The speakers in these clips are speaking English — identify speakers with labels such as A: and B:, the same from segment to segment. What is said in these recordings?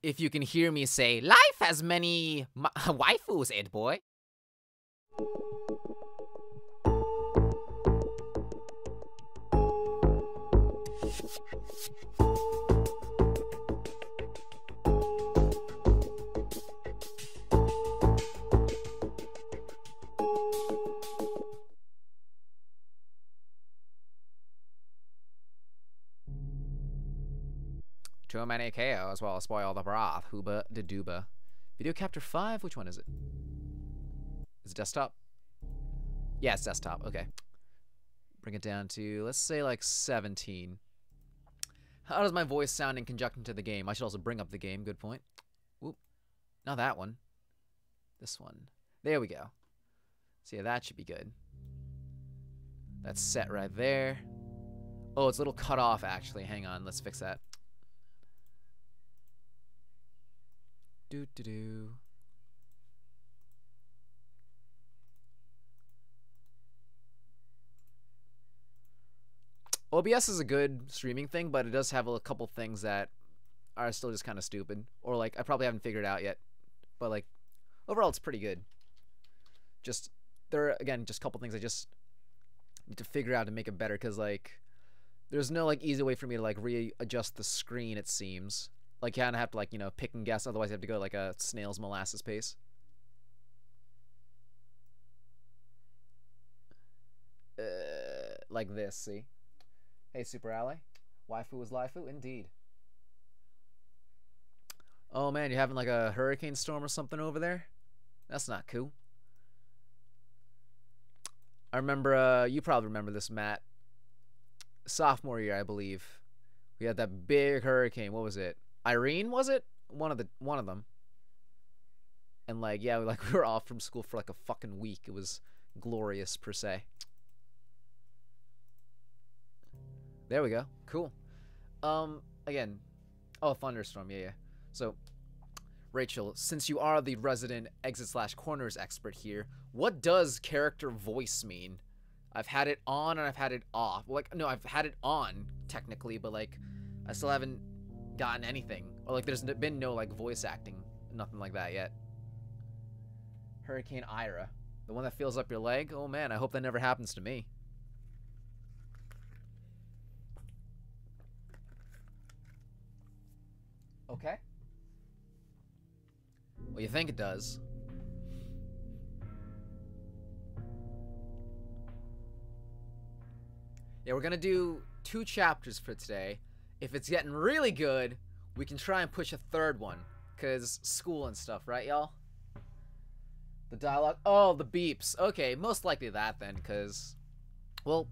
A: If you can hear me say, life has many waifus, Ed boy. Too many KO as well as spoil the broth. Hooba de dooba. Video capture 5? Which one is it? Is it desktop? Yeah, it's desktop. Okay. Bring it down to, let's say, like 17. How does my voice sound in conjunction to the game? I should also bring up the game. Good point. Whoop. Not that one. This one. There we go. So yeah, that should be good. That's set right there. Oh, it's a little cut off, actually. Hang on. Let's fix that. Do. OBS is a good streaming thing, but it does have a couple things that are still just kind of stupid. Or, like, I probably haven't figured it out yet. But, like, overall, it's pretty good. Just, there are, again, just a couple things I just need to figure out to make it better. Because, like, there's no, like, easy way for me to, like, readjust the screen, it seems. Like, you kind of have to, like, you know, pick and guess. Otherwise, you have to go, like, a snail's molasses pace. Like this, see? Hey, Super Ally. Waifu is Laifu? Indeed. Oh, man, you're having, like, a hurricane storm or something over there? That's not cool. I remember, you probably remember this, Matt. Sophomore year, I believe. We had that big hurricane. What was it? Irene, was it? One of them. And like, yeah, we were off from school for like a fucking week. It was glorious per se. There we go. Cool. Again. Oh, thunderstorm. Yeah. So, Rachel, since you are the resident exit/corners expert here, what does character voice mean? I've had it on and I've had it off. Like, no, I've had it on technically, but like, I still haven't gotten anything, or like there's been no like voice acting, nothing like that yet. Hurricane Ira, the one that fills up your leg. Oh man, I hope that never happens to me. Okay. Well, you think it does. Yeah, we're gonna do 2 chapters for today. If it's getting really good, we can try and push a 3rd one. Because school and stuff, right, y'all? The dialogue. Oh, the beeps. Okay, most likely that then, because... Well,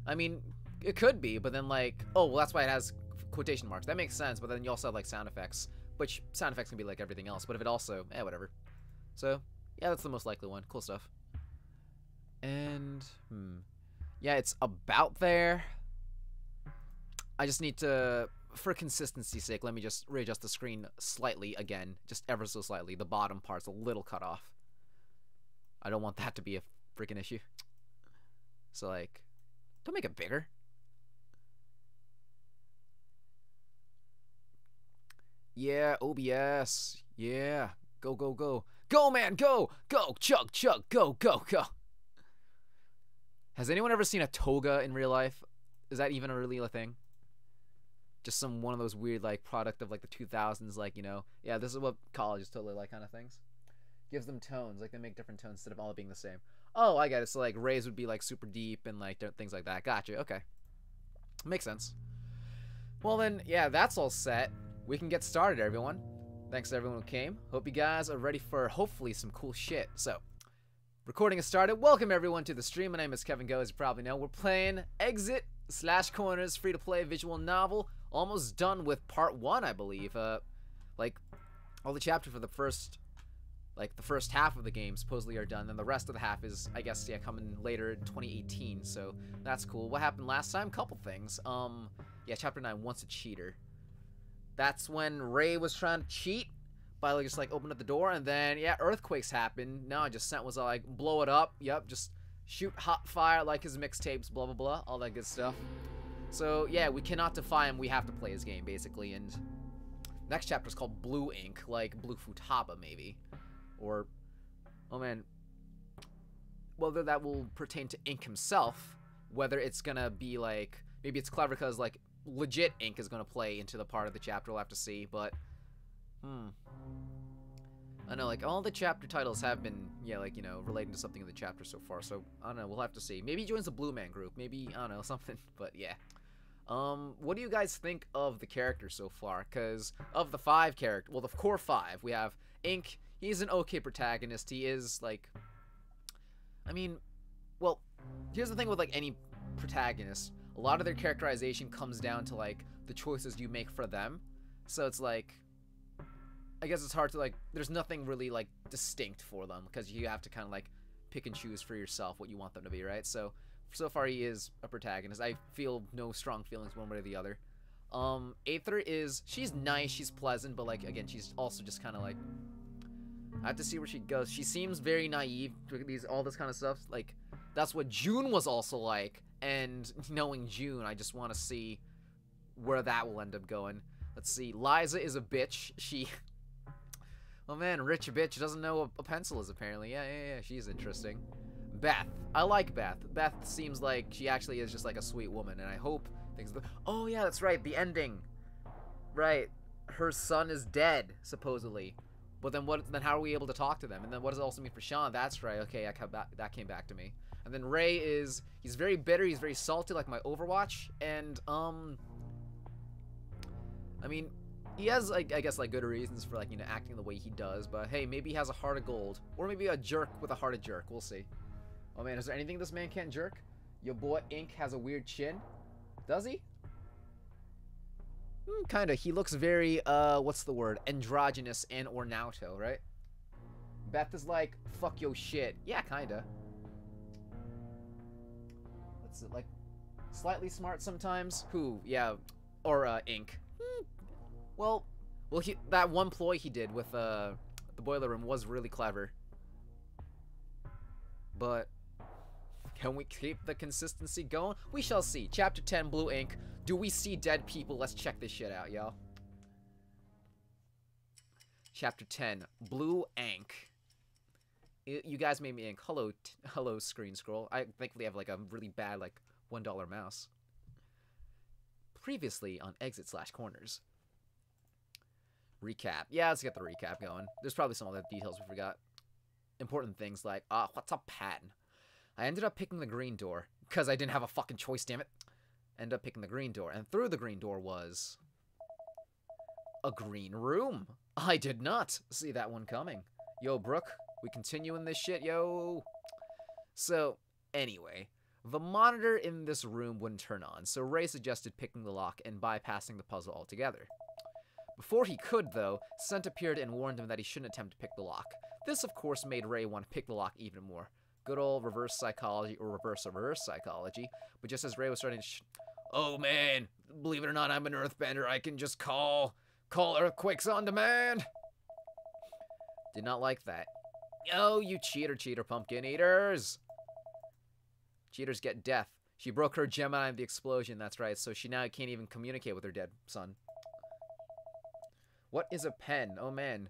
A: I mean, it could be, but then, like... Oh, well, that's why it has quotation marks. That makes sense, but then you also have, like, sound effects. Which, sound effects can be like everything else, but if it also... whatever. So, yeah, that's the most likely one. Cool stuff. And... Yeah, it's about there. I just need to, for consistency's sake, let me just readjust the screen slightly again. Just ever so slightly. The bottom part's a little cut off. I don't want that to be a freaking issue. So, like, don't make it bigger. Yeah, OBS. Yeah. Go, go, go. Go, man, go! Go! Chug, chug, go, go, go! Has anyone ever seen a toga in real life? Is that even really a thing? Just one of those weird, like, product of, like, the 2000s, like, you know, yeah, this is what college is totally like kind of things. Gives them tones, like, they make different tones instead of all being the same. Oh, I get it. So, like, rays would be, like, super deep and, like, things like that. Gotcha. Okay. Makes sense. Well, then, yeah, that's all set. We can get started, everyone. Thanks to everyone who came. Hope you guys are ready for, hopefully, some cool shit. So, recording has started. Welcome, everyone, to the stream. My name is Kevin Go, as you probably know. We're playing Exit/Corners, free-to-play visual novel. Almost done with part 1, I believe. Like, all the chapters for the first half of the game supposedly are done. Then the rest of the half is, I guess, yeah, coming later in 2018. So that's cool. What happened last time? Couple things. Yeah, chapter 9, Once a Cheater. That's when Ray was trying to cheat by, like, just, like, opening up the door. And then, yeah, earthquakes happened. No, just sent was, like, blow it up. Yep, just shoot hot fire like his mixtapes, blah, blah, blah. All that good stuff. So, yeah, we cannot defy him. We have to play his game, basically. And Next chapter is called Blue Ink, like Blue Futaba, maybe. Or, oh man, whether that will pertain to Ink himself, whether it's gonna be like, maybe it's clever because like legit Ink is gonna play into the part of the chapter, we'll have to see, but, I know, like, all the chapter titles have been, yeah, like, you know, relating to something in the chapter so far, so, I don't know, we'll have to see. Maybe he joins the Blue Man group, maybe, I don't know, something, but yeah. What do you guys think of the characters so far? Because of the 5 characters, well, the core 5, we have Ink. He's an okay protagonist. He is, like, I mean, well, here's the thing with, like, any protagonist. A lot of their characterization comes down to, like, the choices you make for them. So it's, like, I guess it's hard to, like, there's nothing really, like, distinct for them, because you have to kind of, like, pick and choose for yourself what you want them to be, right? So far he is a protagonist. I feel no strong feelings one way or the other. Aether is, she's nice, she's pleasant, but, like, again, she's also just kind of, like, I have to see where she goes. She seems very naive to all this kind of stuff. Like, that's what June was also like, and knowing June, I just want to see where that will end up going. Let's see, Liza is a bitch. She, oh man, rich bitch doesn't know what a pencil is, apparently. Yeah, she's interesting. Beth, I like Beth. Beth seems like she actually is just like a sweet woman, and I hope things, oh yeah, that's right, the ending. Right, her son is dead, supposedly. But then then how are we able to talk to them? And then what does it also mean for Sean? That's right, okay, that came back to me. And then Ray is, he's very bitter, he's very salty, like my Overwatch, and, I mean, he has, like, I guess, like, good reasons for, like, you know, acting the way he does, but hey, maybe he has a heart of gold. Or maybe a jerk with a heart of jerk, we'll see. Oh man, is there anything this man can't jerk? Your boy Ink has a weird chin. Does he? Kinda. He looks very, what's the word? Androgynous and or Naruto, right? Beth is like, fuck yo shit. Yeah, kinda. What's it, like, slightly smart sometimes? Who? Yeah. Or, Ink. Well, that one ploy he did with, the boiler room was really clever. But can we keep the consistency going? We shall see. Chapter 10, Blue Ink. Do we see dead people? Let's check this shit out, y'all. Chapter 10, Blue Ink. You guys made me ink. Hello, screen scroll. I thankfully have, like, a really bad, like, $1 mouse. Previously on Exit/Corners. Recap. Yeah, let's get the recap going. There's probably some other details we forgot. Important things like, what's a pattern? I ended up picking the green door, because I didn't have a fucking choice, damn it. Ended up picking the green door, and through the green door was a green room. I did not see that one coming. Yo, Brooke, we continuing this shit, yo? So, anyway, the monitor in this room wouldn't turn on, so Ray suggested picking the lock and bypassing the puzzle altogether. Before he could, though, Scent appeared and warned him that he shouldn't attempt to pick the lock. This, of course, made Ray want to pick the lock even more. Good old reverse psychology, or reverse psychology. But just as Ray was starting to oh man, believe it or not, I'm an earthbender. I can just call earthquakes on demand. Did not like that. Oh, you cheater pumpkin eaters. Cheaters get death. She broke her Gemini in the explosion, that's right, so she now can't even communicate with her dead son. What is a pen? Oh man.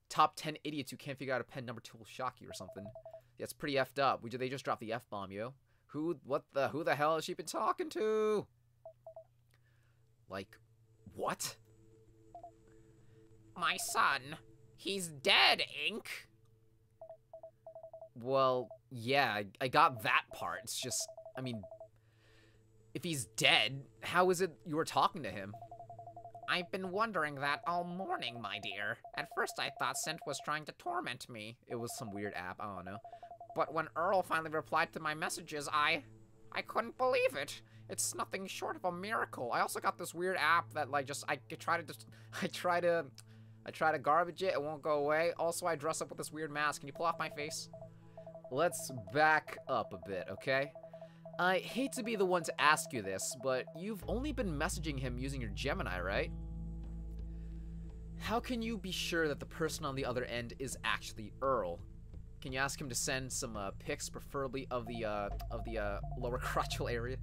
A: Top 10 idiots who can't figure out a pen. Number 2 will shock you or something. Yeah, it's pretty effed up. They just dropped the F-bomb, yo. Who the hell has she been talking to? Like, what? My son. He's dead, Ink. Well, yeah, I got that part. It's just, I mean, if he's dead, how is it you were talking to him? I've been wondering that all morning, my dear. At first I thought Scent was trying to torment me. It was some weird app, I don't know. But when Earl finally replied to my messages, I couldn't believe it. It's nothing short of a miracle. I also got this weird app that, like, I try to garbage it, it won't go away. Also, I dress up with this weird mask. Can you pull off my face? Let's back up a bit, okay? I hate to be the one to ask you this, but you've only been messaging him using your Gemini, right? How can you be sure that the person on the other end is actually Earl? Can you ask him to send some pics, preferably of the lower crotchal area?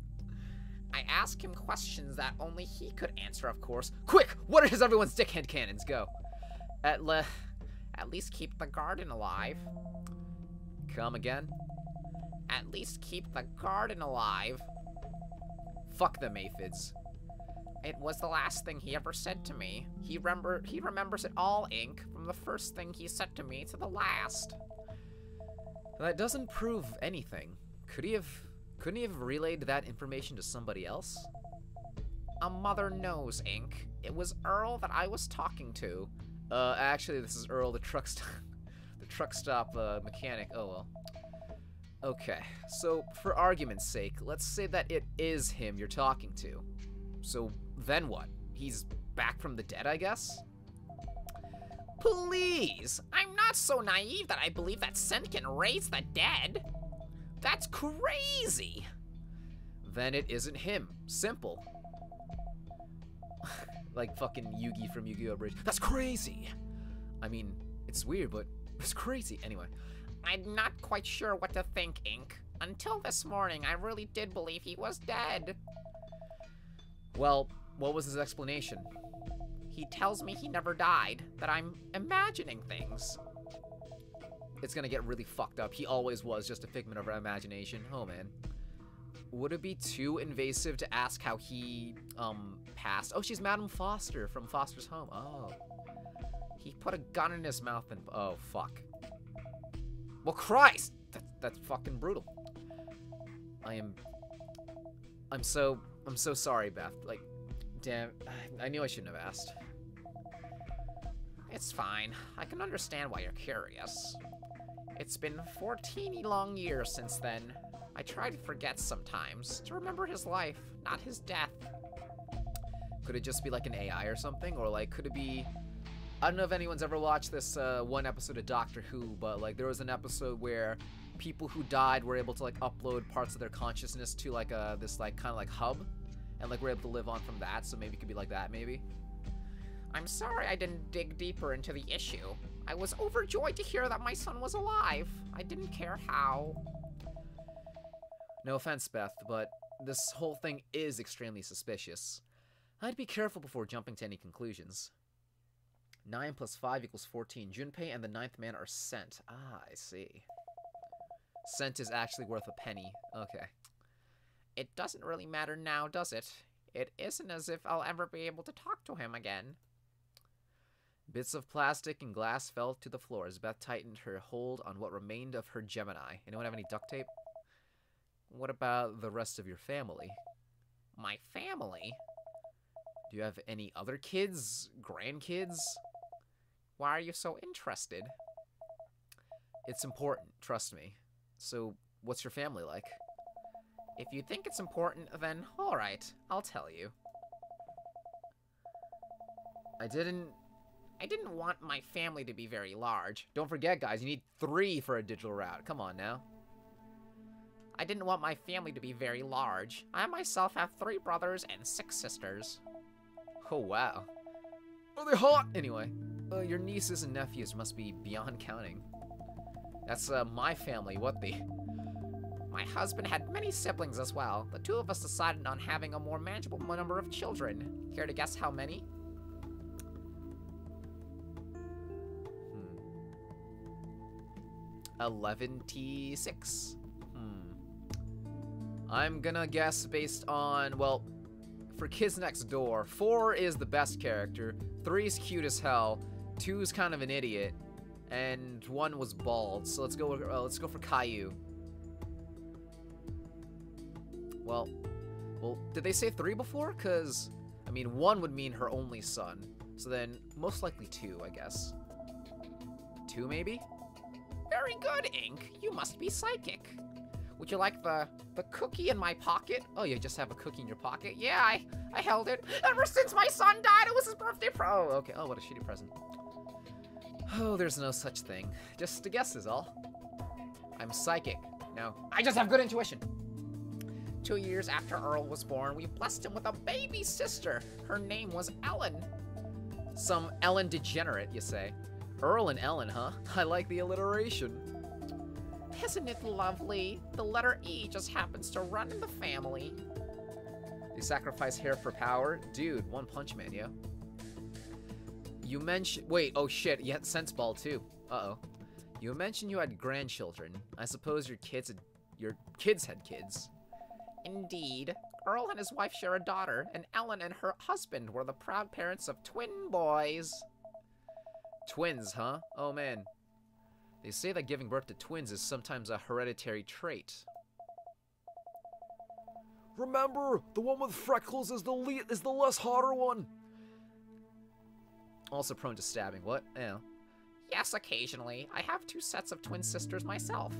B: I ask him questions that only he could answer, of course.
A: Quick! What is everyone's dickhead cannons? Go.
B: At least keep the garden alive.
A: Come again?
B: At least keep the garden alive.
A: Fuck them aphids.
B: It was the last thing he ever said to me. He remembers it all, Ink, from the first thing he said to me to the last.
A: That doesn't prove anything. Couldn't he have relayed that information to somebody else?
B: A mother knows, Ink. It was Earl that I was talking to.
A: Actually, this is Earl, the truck stop mechanic. Oh well. Okay, so for argument's sake, let's say that it is him you're talking to. So then what? He's back from the dead, I guess?
B: Please! I'm not so naive that I believe that scent can raise the dead. That's crazy!
A: Then it isn't him. Simple. Like fucking Yugi from Yu-Gi-Oh! Bridge. That's crazy! I mean, it's weird, but it's crazy. Anyway.
B: I'm not quite sure what to think, Ink. Until this morning, I really did believe he was dead.
A: Well, what was his explanation?
B: He tells me he never died, that I'm imagining things.
A: It's gonna get really fucked up. He always was just a figment of our imagination. Oh, man. Would it be too invasive to ask how he, passed? Oh, she's Madam Foster from Foster's Home. Oh.
B: He put a gun in his mouth and...
A: Oh, fuck. Well, Christ! That's fucking brutal. I'm so sorry, Beth. Like, damn, I knew I shouldn't have asked.
B: It's fine. I can understand why you're curious. It's been 14 long years since then. I try to forget sometimes, to remember his life, not his death.
A: Could it just be like an AI or something? Or like, could it be... I don't know if anyone's ever watched this one episode of Doctor Who, but like there was an episode where people who died were able to like upload parts of their consciousness to like this like kind of like hub, and like we're able to live on from that. So maybe it could be like that, maybe.
B: I'm sorry I didn't dig deeper into the issue. I was overjoyed to hear that my son was alive. I didn't care how.
A: No offense, Beth, but this whole thing is extremely suspicious. I'd be careful before jumping to any conclusions. 9 plus 5 equals 14. Junpei and the 9th man are sent. Ah, I see. Cent is actually worth a penny. Okay.
B: It doesn't really matter now, does it? It isn't as if I'll ever be able to talk to him again.
A: Bits of plastic and glass fell to the floor as Beth tightened her hold on what remained of her Gemini. Anyone have any duct tape? What about the rest of your family?
B: My family?
A: Do you have any other kids? Grandkids?
B: Why are you so interested?
A: It's important, trust me. So, what's your family like?
B: If you think it's important, then alright, I'll tell you.
A: I didn't
B: want my family to be very large.
A: Don't forget, guys, you need 3 for a digital route. Come on now.
B: I didn't want my family to be very large. I myself have 3 brothers and 6 sisters.
A: Oh, wow. Oh, they're hot! Anyway, your nieces and nephews must be beyond counting. That's, my family, what the?
B: My husband had many siblings as well. The 2 of us decided on having a more manageable number of children. Care to guess how many?
A: 11-6. I'm gonna guess based on, well, for Kids Next Door, 4 is the best character, 3's cute as hell, 2's kind of an idiot, and 1 was bald. So let's go for Caillou. Well, did they say 3 before? Cause I mean 1 would mean her only son. So then most likely 2, I guess. 2 maybe?
B: Very good, Ink. You must be psychic. Would you like the cookie in my pocket?
A: Oh, you just have a cookie in your pocket?
B: Yeah, I held it. Ever since my son died, it was his birthday
A: Oh, okay. Oh, what a shitty present. Oh, there's no such thing. Just a guess is all. I'm psychic. No, I just have good intuition.
B: 2 years after Earl was born, we blessed him with a baby sister. Her name was Ellen.
A: Some Ellen degenerate, you say. Earl and Ellen, huh? I like the alliteration.
B: Isn't it lovely? The letter E just happens to run in the family.
A: They sacrifice hair for power? Dude, One Punch Man, yo. You mentioned... Wait, oh shit, you had Sense Ball too. Uh-oh. You mentioned you had grandchildren. I suppose your kids had kids.
B: Indeed. Earl and his wife share a daughter, and Ellen and her husband were the proud parents of twin boys.
A: Twins, huh? Oh man. They say that giving birth to twins is sometimes a hereditary trait. Remember, the one with freckles is the less hotter one. Also prone to stabbing. What? Yeah.
B: Yes, occasionally. I have 2 sets of twin sisters myself.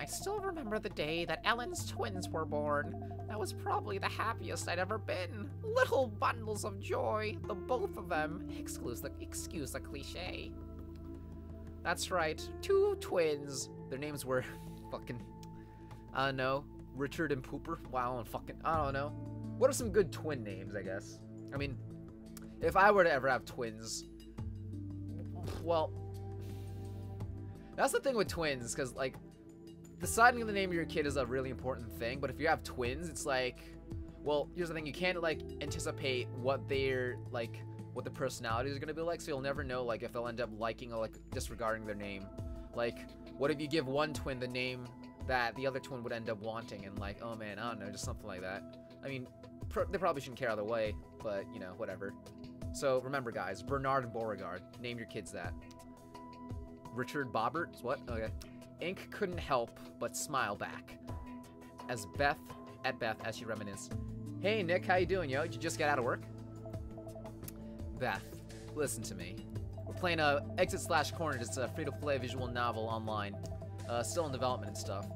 B: I still remember the day that Ellen's twins were born. That was probably the happiest I'd ever been. Little bundles of joy, the both of them. Excuse the cliche.
A: That's right, 2 twins. Their names were fucking, I don't know, Richard and Pooper. Wow, I don't know. What are some good twin names, I guess? I mean, if I were to ever have twins, well, that's the thing with twins, because, like, deciding the name of your kid is a really important thing, but if you have twins, it's like, well, here's the thing, you can't, like, anticipate what their, like, what the personalities are gonna be like, so you'll never know, like, if they'll end up liking or, like, disregarding their name. Like, what if you give one twin the name that the other twin would end up wanting, and, like, oh man, I don't know, just something like that. I mean, they probably shouldn't care either way, but, you know, whatever. So, remember, guys, Bernard and Beauregard, name your kids that. Richard Bobbert? What? Okay. Ink couldn't help but smile back as Beth as she reminisced. Hey Nick, how you doing, yo? Did you just get out of work? Beth, listen to me. We're playing Exit/Corner. It's a free-to-play visual novel online. Still in development and stuff.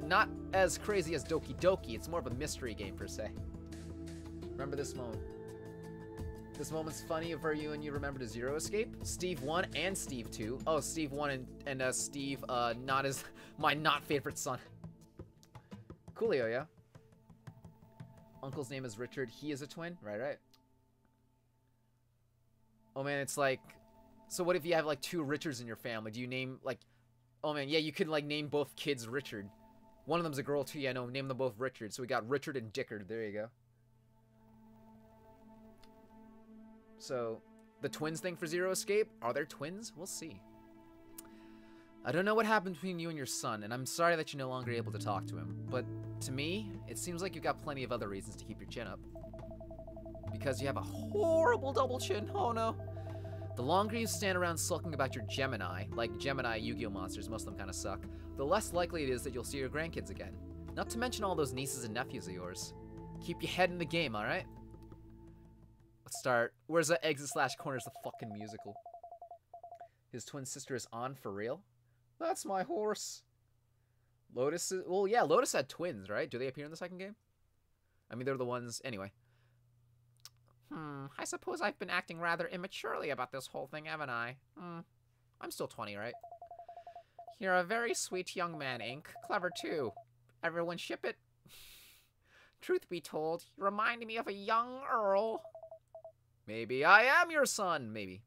A: Not as crazy as Doki Doki. It's more of a mystery game per se. Remember this moment. This moment's funny for you and you remember to Zero Escape? Steve 1 and Steve 2. Oh, Steve 1 and Steve, not as my not favorite son. Coolio, yeah? Uncle's name is Richard. He is a twin? Right. Oh man, it's like, so what if you have like 2 Richards in your family? Do you name like, oh man, yeah, you could like name both kids Richard. One of them's a girl too, yeah, no, name them both Richard. So we got Richard and Dickard, there you go. So, the twins thing for Zero Escape? Are there twins? We'll see. I don't know what happened between you and your son, and I'm sorry that you're no longer able to talk to him. But to me, it seems like you've got plenty of other reasons to keep your chin up. Because you have a horrible double chin. Oh no. The longer you stand around sulking about your Gemini, like Gemini Yu-Gi-Oh monsters, most of them kind of suck, the less likely it is that you'll see your grandkids again. Not to mention all those nieces and nephews of yours. Keep your head in the game, alright? Let's start. Where's the Exit/Corner's the fucking musical? His twin sister is on for real? That's my horse. Lotus is... Well, yeah, Lotus had twins, right? Do they appear in the second game? I mean, they're the ones... Anyway.
B: I suppose I've been acting rather immaturely about this whole thing, haven't I? I'm still 20, right? You're a very sweet young man, Ink. Clever, too. Everyone ship it? Truth be told, you remind me of a young Earl.
A: Maybe I am your son, maybe.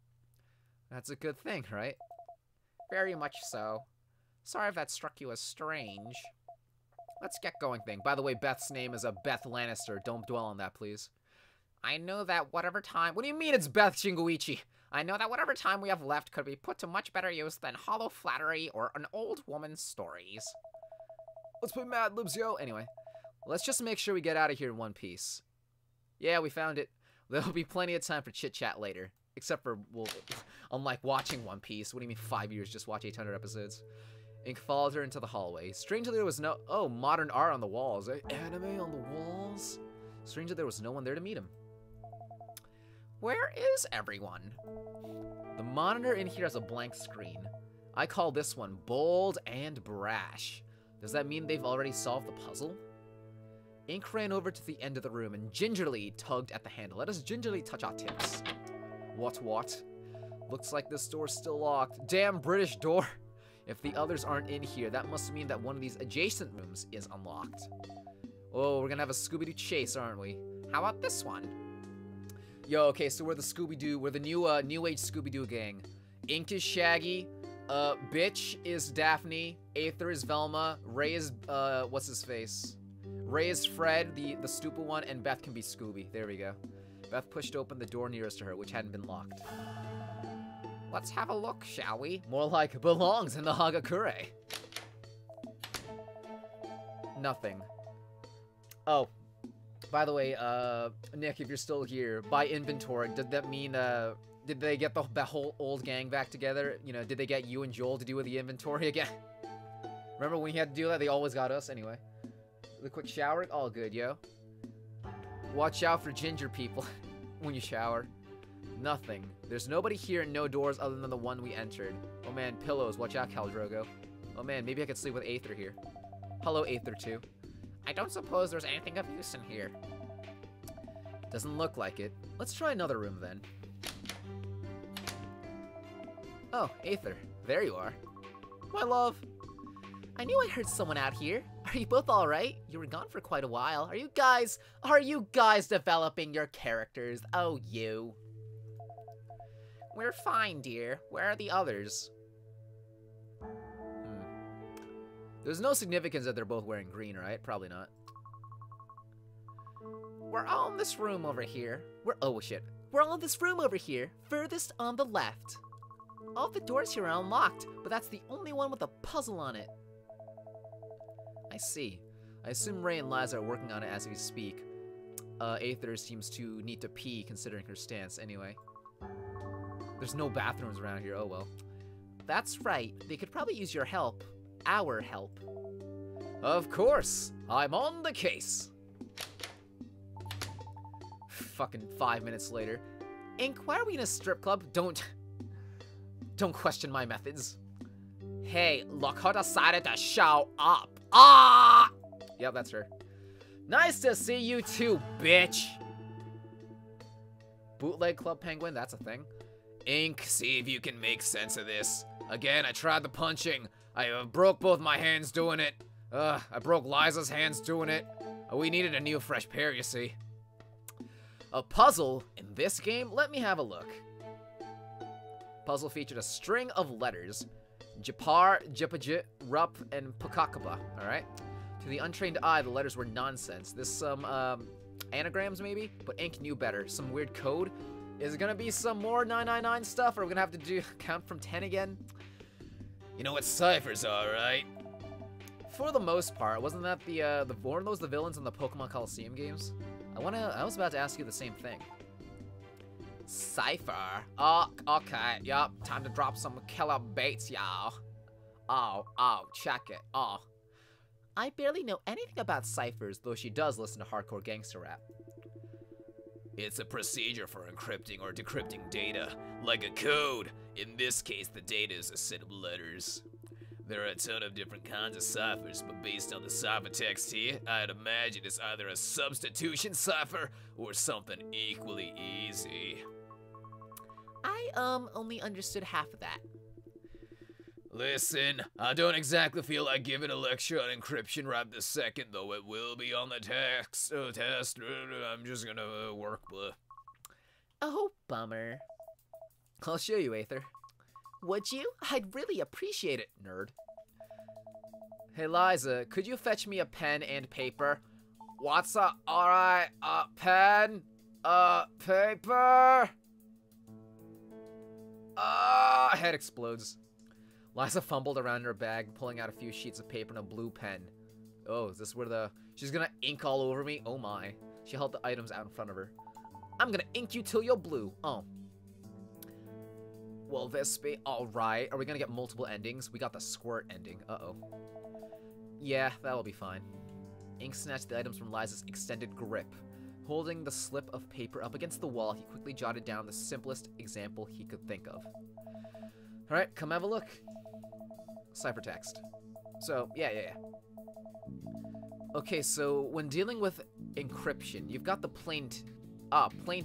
A: That's a good thing, right?
B: Very much so. Sorry if that struck you as strange.
A: Let's get going thing. By the way, Beth's name is a Beth Lannister. Don't dwell on that, please.
B: I know that whatever time...
A: What do you mean it's Beth Shingoichi?
B: I know that whatever time we have left could be put to much better use than hollow flattery or an old woman's stories.
A: Let's play Mad Libs, yo. Anyway, let's just make sure we get out of here in one piece. Yeah, we found it. There'll be plenty of time for chit-chat later. Except for, well, unlike watching One Piece. What do you mean 5 years? Just watch 800 episodes. Ink followed her into the hallway. Strangely, there was no... Oh, modern art on the walls. Anime on the walls? Strangely, there was no one there to meet him.
B: Where is everyone?
A: The monitor in here has a blank screen. I call this one bold and brash. Does that mean they've already solved the puzzle? Ink ran over to the end of the room and gingerly tugged at the handle. Let us gingerly touch our tips. What? Looks like this door's still locked. Damn British door! If the others aren't in here, that must mean that one of these adjacent rooms is unlocked. Oh, we're gonna have a Scooby-Doo chase, aren't we?
B: How about this one?
A: Yo, okay, so we're the Scooby-Doo, we're the new age Scooby-Doo gang. Ink is Shaggy, Bitch is Daphne, Aether is Velma, Ray is, what's his face? Ray is Fred, the stupid one, and Beth can be Scooby. There we go. Beth pushed open the door nearest to her, which hadn't been locked.
B: Let's have a look, shall we?
A: More like belongs in the Hagakure. Nothing. Oh, by the way, Nick, if you're still here, by inventory, did that mean, did they get the whole old gang back together? You know, did they get you and Joel to do with the inventory again? Remember when you had to do that? They always got us anyway. The quick shower, all good, yo. Watch out for ginger people when you shower. Nothing. There's nobody here and no doors other than the one we entered. Oh man, pillows. Watch out, Caldrogo. Oh man, maybe I could sleep with Aether here. Hello, Aether 2.
B: I don't suppose there's anything of use in here.
A: Doesn't look like it. Let's try another room then. Oh, Aether. There you are. My love.
B: I knew I heard someone out here. Are you both alright? You were gone for quite a while. Are you guys developing your characters? Oh, you. We're fine, dear. Where are the others?
A: There's no significance that they're both wearing green, right? Probably not.
B: We're all in this room over here. We're all in this room over here, furthest on the left. All the doors here are unlocked, but that's the only one with a puzzle on it.
A: I see. I assume Ray and Liza are working on it as we speak. Aether seems to need to pee considering her stance anyway. There's no bathrooms around here, oh well.
B: That's right. They could probably use your help. Our help.
A: Of course! I'm on the case! Fucking 5 minutes later.
B: Ink, why are we in a strip club?
A: Don't question my methods.
B: Hey, look who decided to show up. Ah!
A: Yep, that's her. Nice to see you too, bitch! Bootleg Club Penguin, that's a thing. Ink, see if you can make sense of this. Again, I tried the punching. I broke both my hands doing it. I broke Liza's hands doing it. We needed a new fresh pair, you see. A puzzle in this game? Let me have a look. Puzzle featured a string of letters. Japar, Jipajit, Rup, and Pakakaba, alright? To the untrained eye, the letters were nonsense. There's some, anagrams maybe? But Ink knew better. Some weird code? Is it gonna be some more 999 stuff, or are we gonna have to count from 10 again? You know what ciphers are, right? For the most part, wasn't that weren't those the villains in the Pokemon Coliseum games? I was about to ask you the same thing.
B: Cipher? Oh, okay, yup. Time to drop some killer baits, y'all. Oh, check it. Oh.
A: I barely know anything about ciphers, though she does listen to hardcore gangster rap.
C: It's a procedure for encrypting or decrypting data, like a code. In this case, the data is a set of letters. There are a ton of different kinds of ciphers, but based on the ciphertext here, I'd imagine it's either a substitution cipher or something equally easy.
B: I, only understood half of that.
C: Listen, I don't exactly feel like giving a lecture on encryption right this second, though it will be on the test. I'm just gonna work, but...
B: Oh, bummer.
A: I'll show you, Aether.
B: Would you? I'd really appreciate it, nerd.
A: Hey, Liza, could you fetch me a pen and paper?
B: What's up? Alright, pen, paper.
A: Head explodes. Liza fumbled around her bag, pulling out a few sheets of paper and a blue pen. Oh, is this where she's gonna ink all over me? Oh my. She held the items out in front of her. I'm gonna ink you till you're blue. Oh. Will this be alright? Are we gonna get multiple endings? We got the squirt ending. Uh-oh. Yeah, that'll be fine. Ink snatched the items from Liza's extended grip. Holding the slip of paper up against the wall, he quickly jotted down the simplest example he could think of. Alright, come have a look. Ciphertext. So, yeah. Okay, so when dealing with encryption, you've got the plain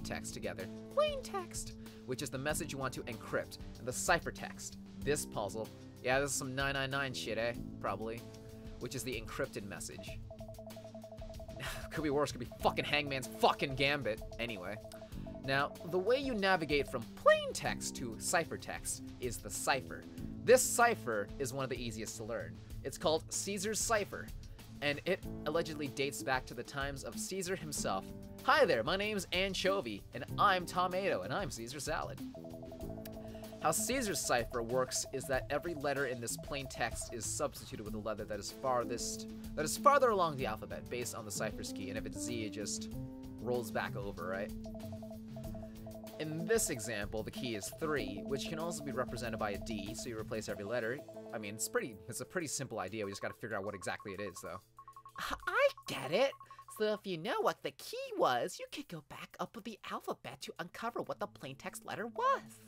A: text together. Plain text! Which is the message you want to encrypt. And the ciphertext. This puzzle. Yeah, this is some 999 shit, eh? Probably. Which is the encrypted message. Could be worse, could be fucking Hangman's fucking Gambit. Anyway. Now, the way you navigate from plain text to ciphertext is the cipher. This cipher is one of the easiest to learn. It's called Caesar's cipher. and it allegedly dates back to the times of Caesar himself. Hi there, my name's Anchovy, and I'm Tomato, and I'm Caesar Salad. How Caesar's cipher works is that every letter in this plain text is substituted with a letter that is farther along the alphabet based on the cipher's key, and if it's Z, it just rolls back over, right? In this example, the key is 3, which can also be represented by a D, so you replace every letter. I mean, it's a pretty simple idea, we just gotta figure out what exactly it is, though.
B: I get it. So if you know what the key was, you could go back up the alphabet to uncover what the plaintext letter was.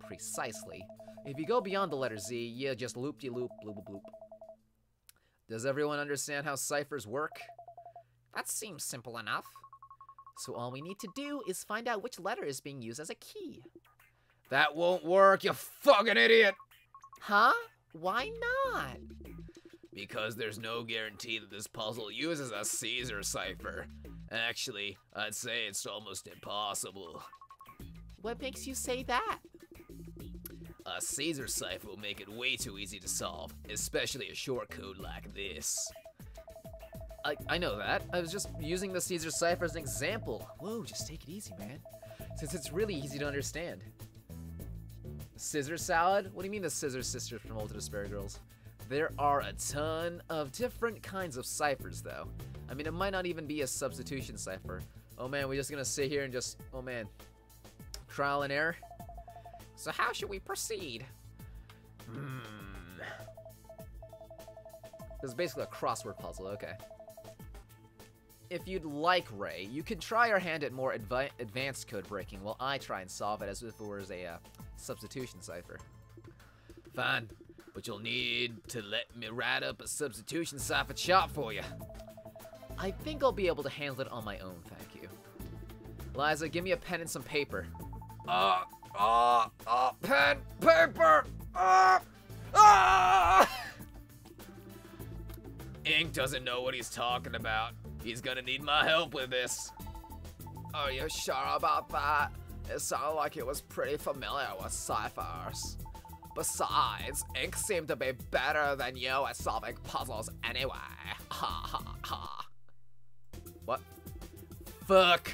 A: Precisely. If you go beyond the letter Z, you just loop-de-loop, bloop-bloop. Does everyone understand how ciphers work?
B: That seems simple enough.
A: So all we need to do is find out which letter is being used as a key.
C: That won't work, you fucking idiot!
B: Huh? Why not?
C: Because there's no guarantee that this puzzle uses a Caesar cipher. Actually, I'd say it's almost impossible.
B: What makes you say that?
C: A Caesar cipher will make it way too easy to solve, especially a short code like this.
A: I know that. I was just using the Caesar cipher as an example. Whoa, just take it easy, man. Since it's really easy to understand. Scissor salad? What do you mean the Scissor Sisters from Ultra Despair Girls? There are a ton of different kinds of ciphers, though. I mean, it might not even be a substitution cipher. Oh man, we're just gonna sit here and just, oh man, trial and error?
B: So how should we proceed?
A: This is basically a crossword puzzle, okay. If you'd like, Ray, you could try your hand at more advanced code breaking while I try and solve it as if it was a substitution cipher.
C: Fine, but you'll need to let me write up a substitution cipher chart for you.
A: I think I'll be able to handle it on my own, thank you. Liza, give me a pen and some paper.
C: Pen, paper, Ink doesn't know what he's talking about. He's gonna need my help with this.
B: Are you sure about that? It sounded like it was pretty familiar with ciphers. Besides, Ink seemed to be better than you at solving puzzles anyway. Ha ha ha.
A: What?
C: Fuck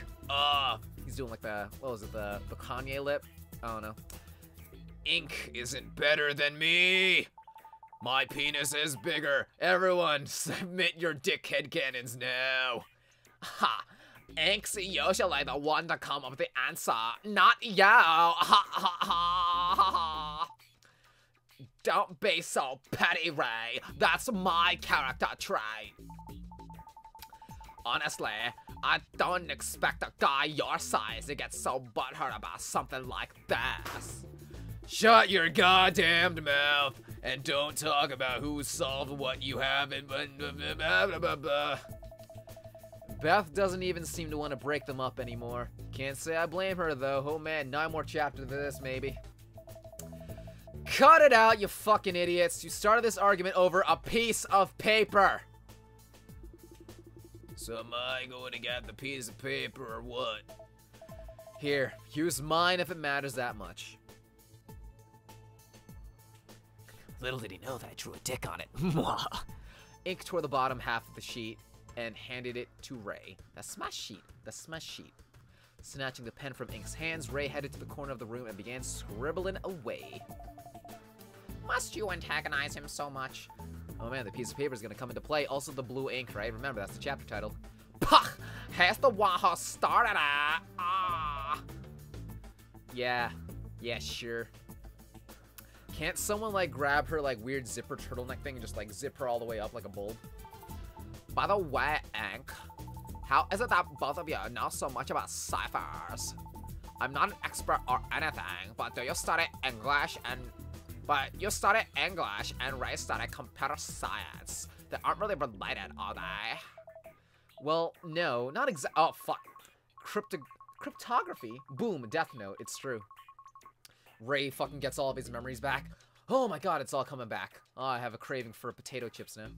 A: He's doing like the, what was it, the Kanye lip? I don't know.
C: Ink isn't better than me. My penis is bigger. Everyone, submit your dickhead cannons now.
B: Ha! Ink's usually the one to come up with the answer, not you. Ha ha ha ha ha. Don't be so petty, Ray. That's my character trait. Honestly, I don't expect a guy your size to get so butthurt about something like this.
C: Shut your goddamned mouth and don't talk about who solved what you haven't.
A: Beth doesn't even seem to want to break them up anymore. Can't say I blame her though. Oh man, 9 more chapters of this maybe. Cut it out, you fucking idiots. You started this argument over a piece of paper.
C: So am I going to get the piece of paper or what?
A: Here, use mine if it matters that much.
B: Little did he know that I drew a dick on it.
A: Ink tore the bottom half of the sheet and handed it to Ray. That's my sheet. That's my sheet. Snatching the pen from Ink's hands, Ray headed to the corner of the room and began scribbling away.
B: Must you antagonize him so much?
A: Oh man, the piece of paper is gonna come into play. Also the blue ink, right? Remember, that's the chapter title.
B: Pah! He's the one who started it. Ah.
A: Yeah, sure. Can't someone like grab her like weird zipper turtleneck thing and just like zip her all the way up like a bulb?
B: By the way, Ink, how is it that both of you know so much about ciphers? I'm not an expert or anything, but do you study English and... But you study English and Ray study computer science. They aren't really related, are they?
A: Well, no, not exactly. Oh, fuck. Cryptography? Boom, Death Note, it's true. Ray fucking gets all of his memories back. Oh my god, it's all coming back. Oh, I have a craving for potato chips now.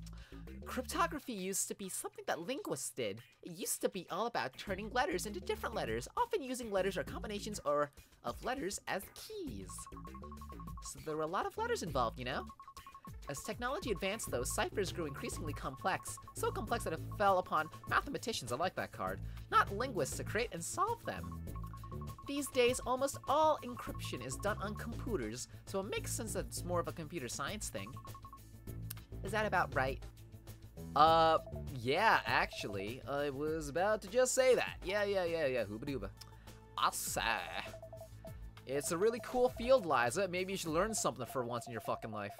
B: Cryptography used to be something that linguists did. It used to be all about turning letters into different letters, often using letters or combinations of letters as keys. So there were a lot of letters involved, you know? As technology advanced, though, ciphers grew increasingly complex, so complex that it fell upon mathematicians, I like that card, not linguists, to create and solve them. These days, almost all encryption is done on computers, so it makes sense that it's more of a computer science thing. Is that about right?
A: Yeah, actually, I was about to just say that. Yeah, hooba-dooba.
B: I say.
A: It's a really cool field, Liza. Maybe you should learn something for once in your fucking life.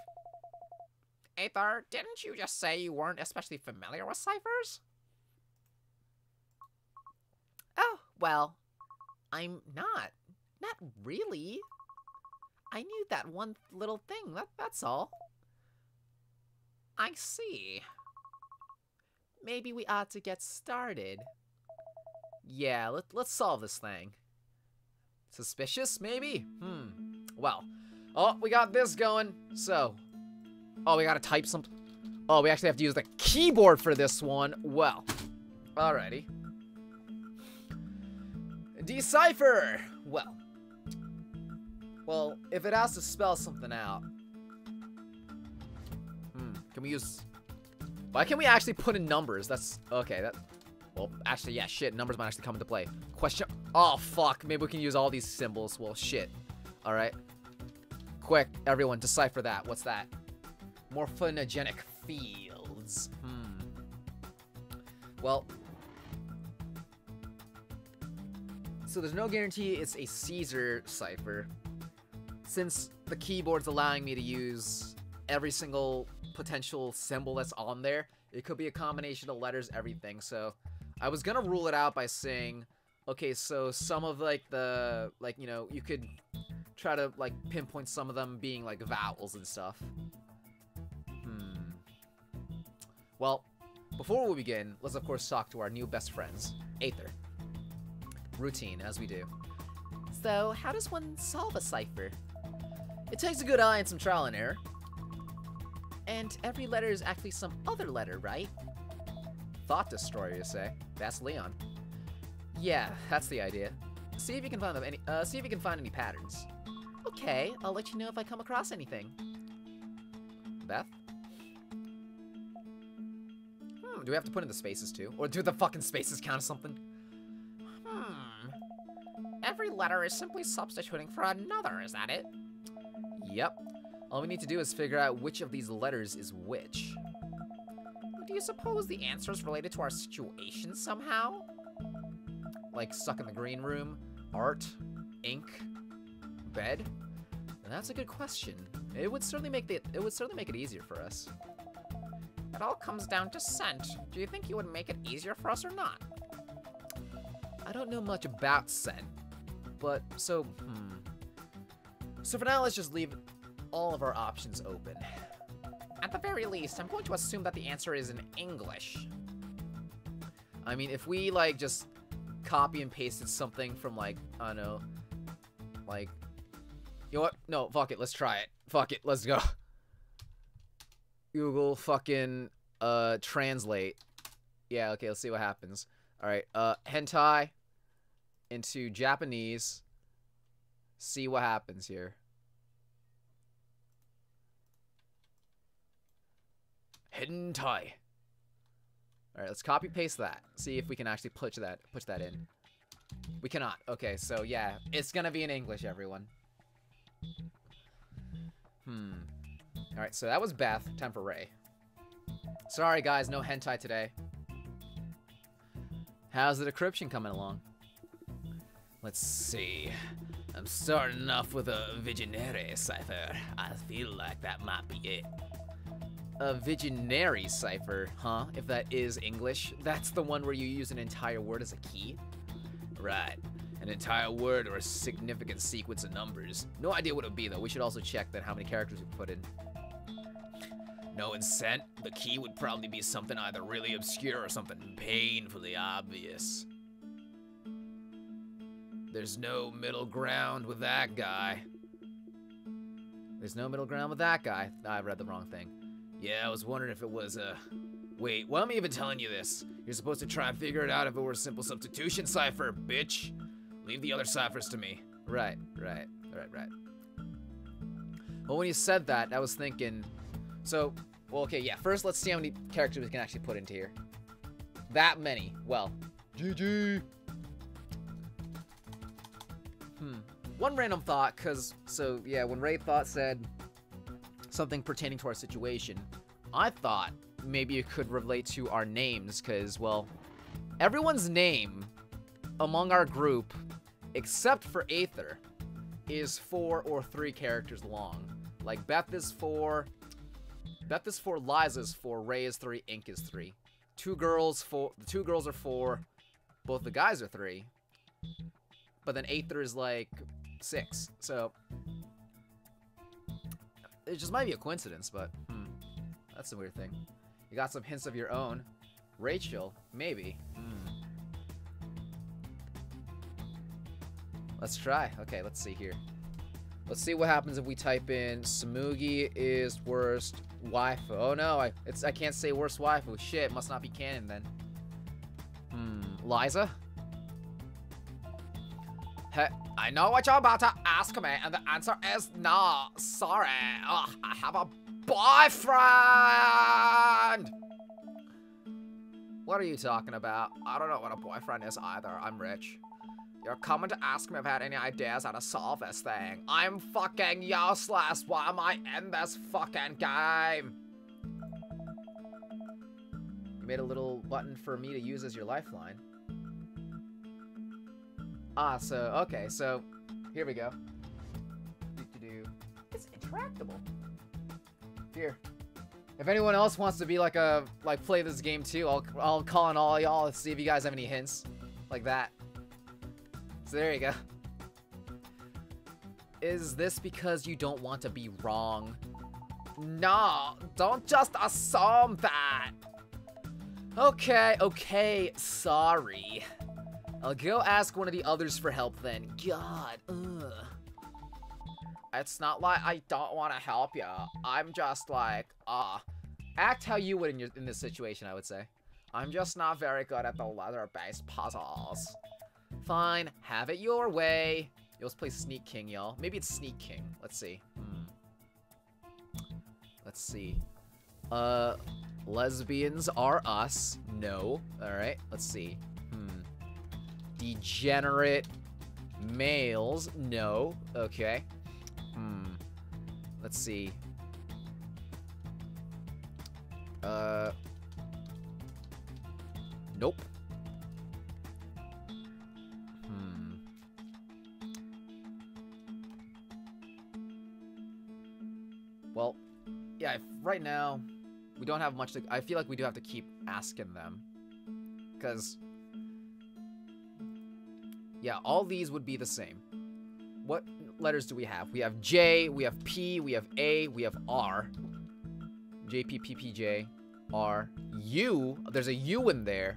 B: Aether, didn't you just say you weren't especially familiar with ciphers? Oh, well, I'm not. Not really. I knew that one little thing, that's all. I see. Maybe we ought to get started.
A: Yeah, let's solve this thing. Suspicious, maybe? Well. Oh, we got this going. So. Oh, we gotta type something. Oh, we actually have to use the keyboard for this one. Well. Alrighty. Decipher! Well, if it has to spell something out. Can we use... Why can't we actually put in numbers? That's... Okay, that... Well, actually, yeah, shit. Numbers might actually come into play. Question... Oh, fuck. Maybe we can use all these symbols. Well, shit. Alright. Quick, everyone, decipher that. What's that? Morphogenic fields. Well... So there's no guarantee it's a Caesar cipher. Since the keyboard's allowing me to use every single potential symbol that's on there, it could be a combination of letters, everything. So I was gonna rule it out by saying, okay, so some of like the, like, you know, you could try to like pinpoint some of them being like vowels and stuff. Well, before we begin, let's of course talk to our new best friends, Aether. Routine, as we do.
B: So, how does one solve a cipher?
A: It takes a good eye and some trial and error.
B: And every letter is actually some other letter, right?
A: Thought destroyer, you say? That's Leon. Yeah, that's the idea. See if you can find them any patterns.
B: Okay, I'll let you know if I come across anything.
A: Beth? Do we have to put in the spaces too? Or do the fucking spaces count as something?
B: Every letter is simply substituting for another, is that it?
A: Yep. All we need to do is figure out which of these letters is which.
B: Do you suppose the answer is related to our situation somehow?
A: Like stuck in the green room, art, ink, bed? That's a good question. It would certainly make it easier for us.
B: It all comes down to scent. Do you think you would make it easier for us or not?
A: I don't know much about scent, but so for now, let's just leave all of our options open.
B: At the very least, I'm going to assume that the answer is in English.
A: I mean, if we, like, just copy and pasted something from, like, I don't know, like, you know what? No, fuck it, let's try it. Fuck it, let's go. Google fucking, translate. Yeah, okay, let's see what happens. Alright, hentai into Japanese. See what happens here. Hentai. Alright, let's copy paste that. See if we can actually push that in. We cannot. Okay, so yeah, it's gonna be in English, everyone. Alright, so that was Beth. Time for Ray. Sorry guys, no hentai today. How's the decryption coming along?
C: Let's see. I'm starting off with a Visionary cipher. I feel like that might be it.
A: A Visionary cipher, huh? If that is English, that's the one where you use an entire word as a key?
C: Right. An entire word or a significant sequence of numbers.
A: No idea what it would be, though. We should also check that how many characters we put in.
C: Knowing scent, the key would probably be something either really obscure or something painfully obvious. There's no middle ground with that guy.
A: There's no middle ground with that guy. I read the wrong thing.
C: Yeah, I was wondering if it was a... Wait, why am I even telling you this? You're supposed to try and figure it out if it were a simple substitution cipher, bitch. Leave the other ciphers to me.
A: Right. Well, when you said that, I was thinking, So, well, okay, yeah. First, let's see how many characters we can actually put into here. That many. Well, GG. One random thought, yeah, when Ray said something pertaining to our situation, I thought maybe it could relate to our names, because, well, everyone's name among our group, except for Aether, is 4 or 3 characters long. Like, Beth is 4, Liza's 4, Ray is 3, Ink is 3. The 2 girls are 4, both the guys are 3. But then Aether is like 6, so it just might be a coincidence, but that's a weird thing. You got some hints of your own. Rachel, maybe. Let's try. Okay, let's see here. Let's see what happens if we type in Samugi is worst waifu. Oh no, I can't say worst waifu. Shit, must not be canon then. Liza? Hey, I know what you're about to ask me, and the answer is no. Sorry. Ugh, I have a boyfriend! What are you talking about? I don't know what a boyfriend is either. I'm rich. You're coming to ask me if I had any ideas how to solve this thing. I'm fucking useless. Why am I in this fucking game? You made a little button for me to use as your lifeline. Okay, so here we go. It's interactable. Here. If anyone else wants to be play this game too, I'll call on all y'all to see if you guys have any hints. Like that. So there you go. Is this because you don't want to be wrong? No, don't just assume that. Okay, sorry. I'll go ask one of the others for help then. God, ugh. It's not like I don't want to help you. I'm just like, act how you would in this situation, I would say. I'm just not very good at the letter-based puzzles. Fine, have it your way. Yo, let's play Sneak King, y'all. Maybe it's Sneak King. Let's see. Let's see. Lesbians are us. No. Alright, let's see. Degenerate males. No. Okay. Let's see. Nope. Well, yeah, right now, we don't have much to... I feel like we do have to keep asking them. Because... yeah, all these would be the same. What letters do we have? We have J, we have P, we have A, we have R. J, P, P, P, J, R. U, there's a U in there.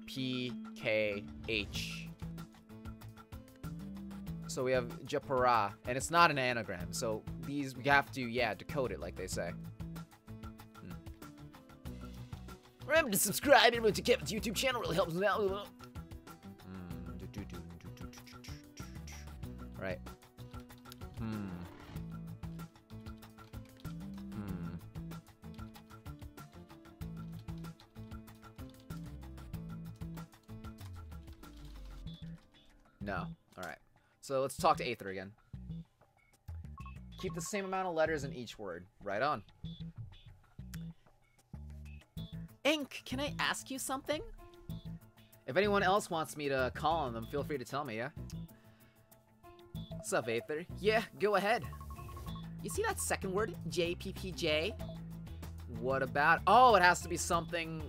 A: P, K, H. So we have Japara, and it's not an anagram, so these, we have to, yeah, decode it like they say. Remember to subscribe and to Kevin's YouTube channel, really helps us out. Right. No. Alright. So let's talk to Aether again. Keep the same amount of letters in each word. Right on. Ink, can I ask you something? If anyone else wants me to call on them, feel free to tell me, yeah? What's up, Aether? Yeah, go ahead. You see that second word? JPPJ? What about... oh, it has to be something...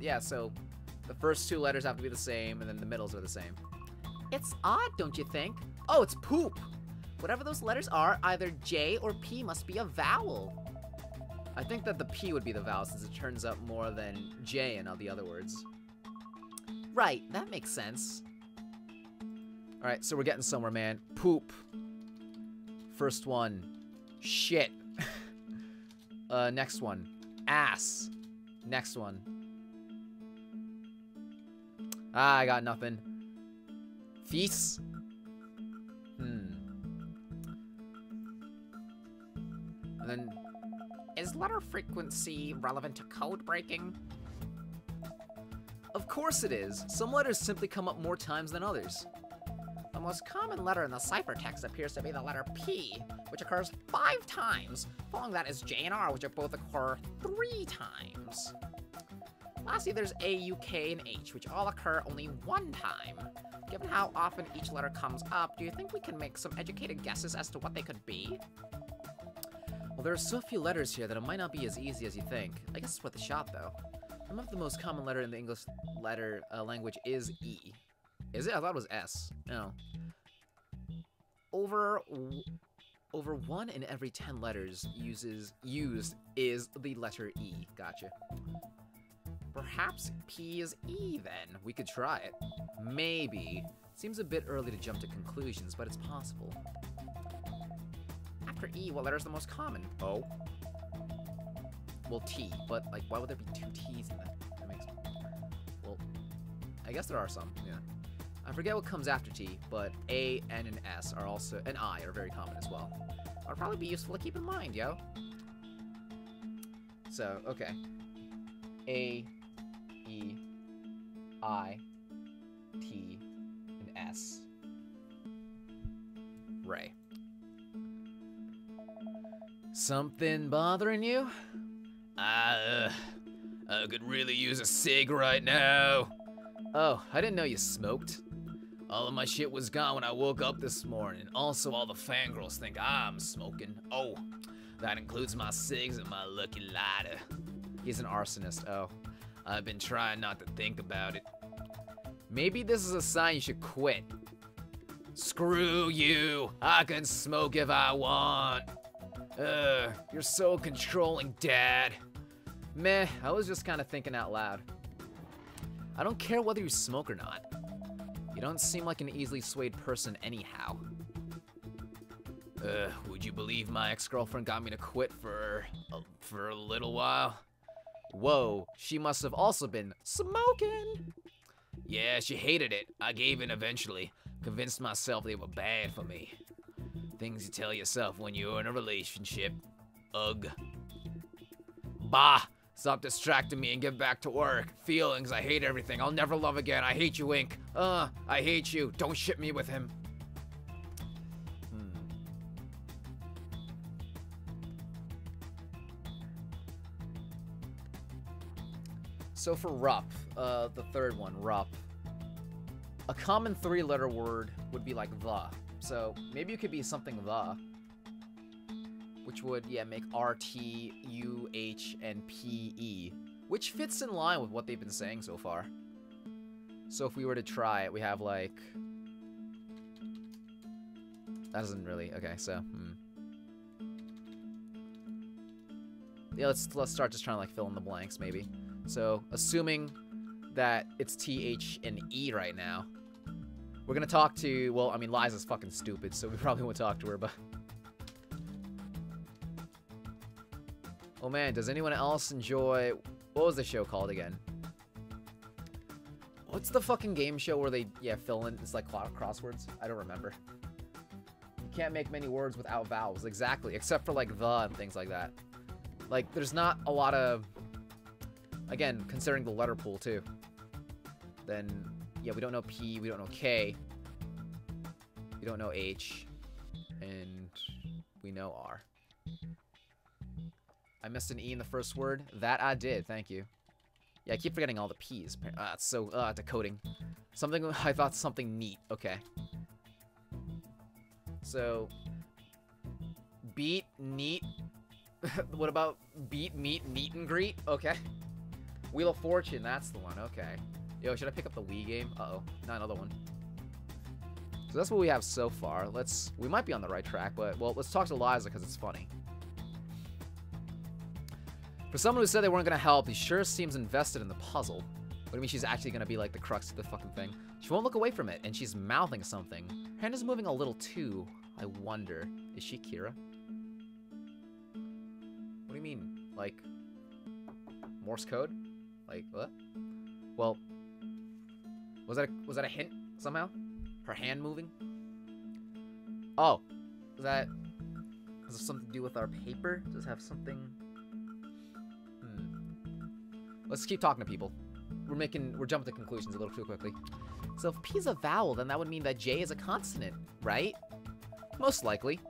A: yeah, so the first 2 letters have to be the same, and then the middles are the same. It's odd, don't you think? Oh, it's poop. Whatever those letters are, either J or P must be a vowel. I think that the P would be the vowel, since it turns up more than J in all the other words. Right, that makes sense. Alright, so we're getting somewhere, man. Poop. First one. Shit. Next one. Ass. Next one. I got nothing. Feast. And then...
B: is letter letter frequency relevant to code breaking?
A: Of course it is. Some letters simply come up more times than others.
B: The most common letter in the ciphertext appears to be the letter P, which occurs 5 times. Following that is J and R, which both occur 3 times. Lastly, there's A, U, K, and H, which all occur only 1 time. Given how often each letter comes up, do you think we can make some educated guesses as to what they could be?
A: Well, there are so few letters here that it might not be as easy as you think. I guess it's worth a shot, though. Remember, the most common letter in the English language is E. Is it? I thought it was S. No. Over 1 in every 10 letters used is the letter E. Gotcha.
B: Perhaps P is E, then.
A: We could try it. Maybe. Seems a bit early to jump to conclusions, but it's possible.
B: After E, what letter is the most common?
A: O. Well, T, but, like, why would there be 2 T's in that? That makes... Well, I guess there are some, yeah. I forget what comes after T, but A, N, and S are also... and I are very common as well.
B: That would probably be useful to keep in mind, yo.
A: So, okay. A, E, I, T, and S. Ray. Something bothering you?
C: I could really use a cig right now.
A: Oh, I didn't know you smoked.
C: All of my shit was gone when I woke up this morning. Also, all the fangirls think I'm smoking. Oh, that includes my cigs and my lucky lighter.
A: He's an arsonist, oh.
C: I've been trying not to think about it.
A: Maybe this is a sign you should quit.
C: Screw you! I can smoke if I want. You're so controlling, Dad.
A: Meh, I was just kind of thinking out loud. I don't care whether you smoke or not. You don't seem like an easily swayed person anyhow.
C: Would you believe my ex-girlfriend got me to quit for a little while?
A: Whoa, she must have also been smoking.
C: Yeah, she hated it. I gave in eventually. Convinced myself they were bad for me. Things you tell yourself when you're in a relationship. Ugh. Bah! Stop distracting me and get back to work. Feelings, I hate everything. I'll never love again. I hate you, Ink. I hate you. Don't ship me with him.
A: So for Rup, the third one, Rup, a common 3-letter word would be like the. So maybe it could be something the, which would, yeah, make R, T, U, H, and P, E, which fits in line with what they've been saying so far. So if we were to try it, we have like, that doesn't really, okay, so, yeah, let's start just trying to like fill in the blanks maybe. So, assuming that it's T, H, and E right now, we're gonna talk to, well, I mean, Liza's fucking stupid, so we probably won't talk to her, but... Oh man, does anyone else enjoy... What was the show called again? What's the fucking game show where they, yeah, fill in, it's like crosswords? I don't remember. You can't make many words without vowels, exactly, except for like the and things like that. Like, there's not a lot of... Again, considering the letter pool, too. Then, yeah, we don't know P, we don't know K. We don't know H. And we know R. I missed an E in the first word. That I did, thank you. Yeah, I keep forgetting all the P's. It's so, decoding. Something, I thought something neat. Okay. So, beat, neat. What about beat, meet, meet and greet? Okay. Wheel of Fortune, that's the one, okay. Yo, should I pick up the Wii game? Uh-oh, not another one. So that's what we have so far. We might be on the right track, but, well, let's talk to Liza because it's funny. For someone who said they weren't going to help, he sure seems invested in the puzzle. What do you mean she's actually going to be, like, the crux of the fucking thing? She won't look away from it, and she's mouthing something. Her hand is moving a little, too. I wonder, is she Kira? What do you mean? Like, Morse code? Like, what? Well, was that a hint somehow? Her hand moving? Oh, has it something to do with our paper? Does it have something? Let's keep talking to people. We're jumping to conclusions a little too quickly. So if P is a vowel, then that would mean that J is a consonant, right? Most likely.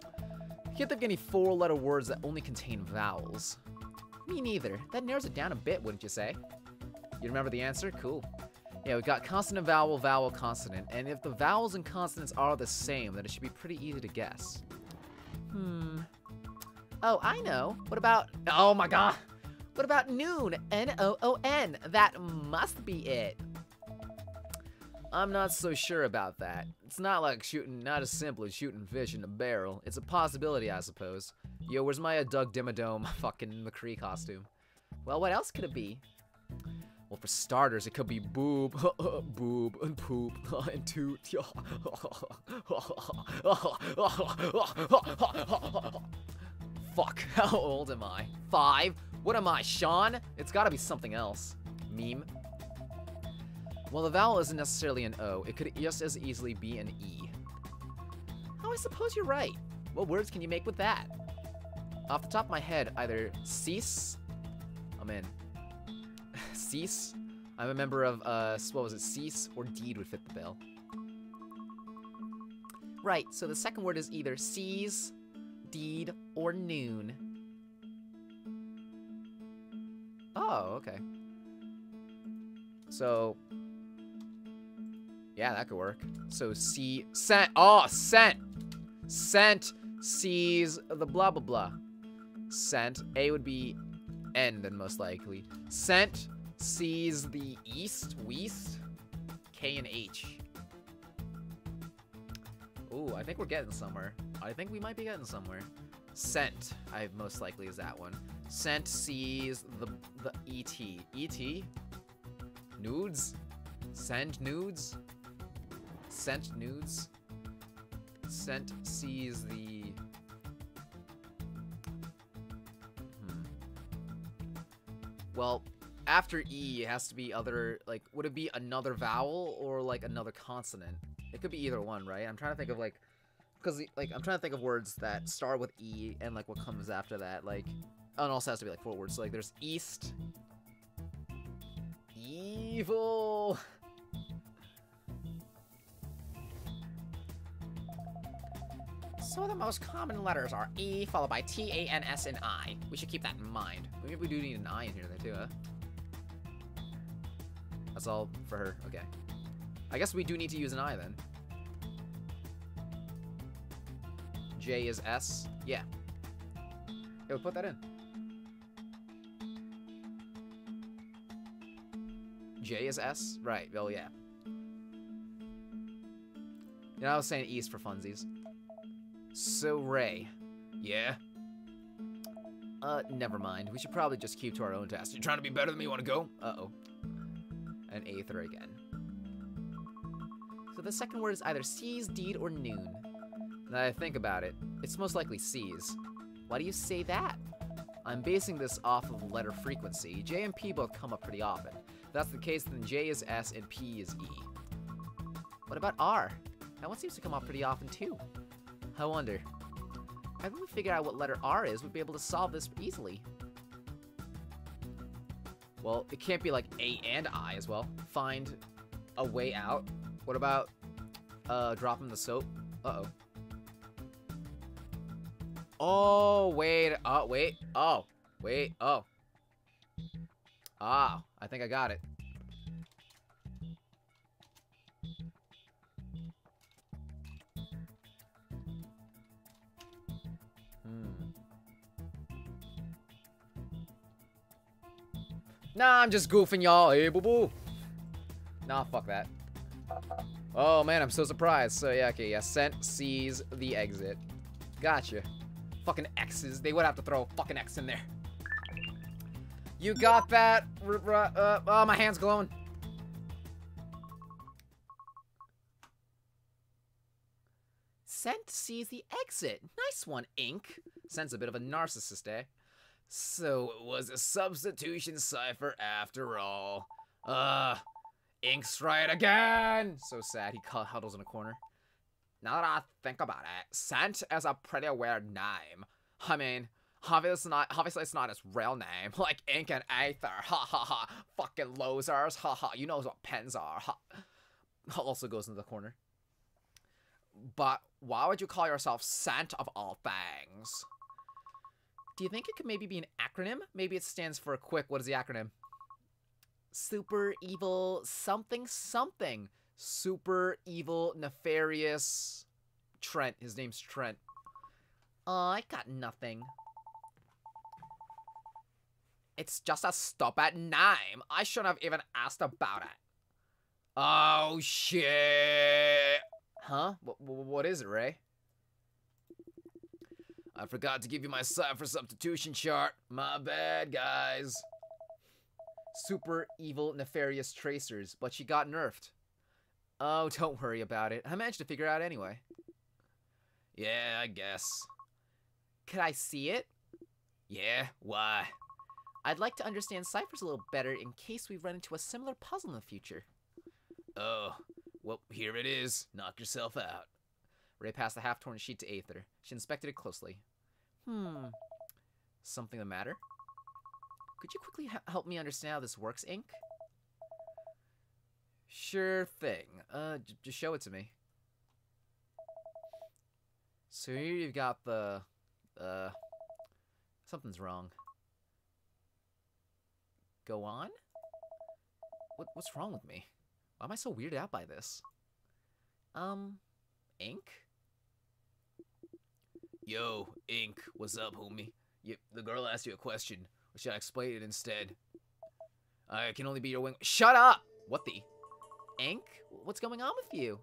A: You can't think of any 4-letter words that only contain vowels. Me neither. That narrows it down a bit, wouldn't you say? You remember the answer? Cool. Yeah, we got consonant, vowel, vowel, consonant. And if the vowels and consonants are the same, then it should be pretty easy to guess. Oh, I know. What about... Oh my god! What about noon? N-O-O-N. That must be it. I'm not so sure about that. It's not like not as simple as shooting fish in a barrel. It's a possibility, I suppose. Yo, where's my Doug Dimmadome fucking McCree costume? Well, what else could it be? Well, for starters, it could be boob, boob, and poop, and toot. Fuck, how old am I? 5? What am I, Sean? It's gotta be something else. Meme. Well, the vowel isn't necessarily an O. It could just as easily be an E. Oh, I suppose you're right. What words can you make with that? Off the top of my head, either cease. I'm in. Cease. I'm a member of, what was it? Cease or deed would fit the bill. Right, so the second word is either seize, deed, or noon. Oh, okay. So, yeah, that could work. So, sent. Oh, sent. Sent, seize, the blah, blah, blah. Sent. A would be N, then most likely. Sent, seize the east, west. K and H. Ooh, I think we're getting somewhere. I think we might be getting somewhere. Sent, I most likely is that one. Sent, seize, the ET. ET? Nudes? Send nudes? Sent nudes? Sent, seize the... Well, after E, it has to be other, like, would it be another vowel or, like, another consonant? It could be either one, right? I'm trying to think of, like, because, like, I'm trying to think of words that start with E and, like, what comes after that, like, oh, it also has to be, like, 4 words. So, like, there's east, evil.
B: So the most common letters are E, followed by T, A, N, S, and I. We should keep that in mind.
A: Maybe we do need an I in here, though, too, huh? That's all for her. Okay. I guess we do need to use an I, then. J is S. Yeah. Yeah, we'll put that in. J is S? Right, well, yeah. You know, I was saying East for funsies. So, Ray.
C: Yeah?
A: Never mind. We should probably just keep to our own task.
C: You trying to be better than me? Want to go?
A: Uh-oh. An aether again. So the second word is either seize, deed, or noon. Now that I think about it, it's most likely seize. Why do you say that? I'm basing this off of letter frequency. J and P both come up pretty often. If that's the case, then J is S and P is E. What about R? That one seems to come up pretty often too. I wonder. If we figure out what letter R is, we'd be able to solve this easily. Well, it can't be like A and I as well. Find a way out. What about dropping the soap? Uh-oh. Oh, wait. Oh, wait. Oh, wait. Oh. Ah, I think I got it. Nah, I'm just goofing, y'all. Hey, boo-boo. Nah, fuck that. Oh, man, I'm so surprised. So, yeah, okay, yeah. Sent, seize, the exit. Gotcha. Fucking X's. They would have to throw a fucking X in there. You got that? Oh, my hand's glowing. Sent, seize, the exit. Nice one, Ink. Sent's a bit of a narcissist, eh?
C: So it was a substitution cipher after all.
A: Ink's right again! So sad, he huddles in a corner. Now that I think about it, Sent is a pretty weird name. I mean,
B: Obviously, it's not his real name. Like ink and aether. Ha ha ha. Fucking losers. Ha ha. You know what pens are. Ha. Also goes into the corner. But why would you call yourself Scent of all things? Do you think it could maybe be an acronym? Maybe it stands for quick. What is the acronym? Super evil something something. Super evil nefarious Trent. His name's Trent. I got nothing. It's just a stop at name. I shouldn't have even asked about it. Oh shit. Huh? What is it, Ray? I forgot to give you my cipher substitution chart. My bad, guys. Super evil, nefarious tracers, but she got nerfed. Oh, don't worry about it. I managed to figure it out anyway.
C: Yeah, I guess.
B: Could I see it?
C: Yeah, why?
B: I'd like to understand ciphers a little better in case we run into a similar puzzle in the future.
C: Oh, well, here it is. Knock yourself out.
B: Ray passed the half-torn sheet to Aether. She inspected it closely. Something the matter? Could you quickly help me understand how this works, Ink? Sure thing. Just show it to me. So here you've got the, something's wrong. Go on? What's wrong with me? Why am I so weirded out by this? Ink?
C: Yo, Ink, what's up, homie? The girl asked you a question. Or should I explain it instead? I can only be your wing.
B: Shut up! What the? Ink? What's going on with you?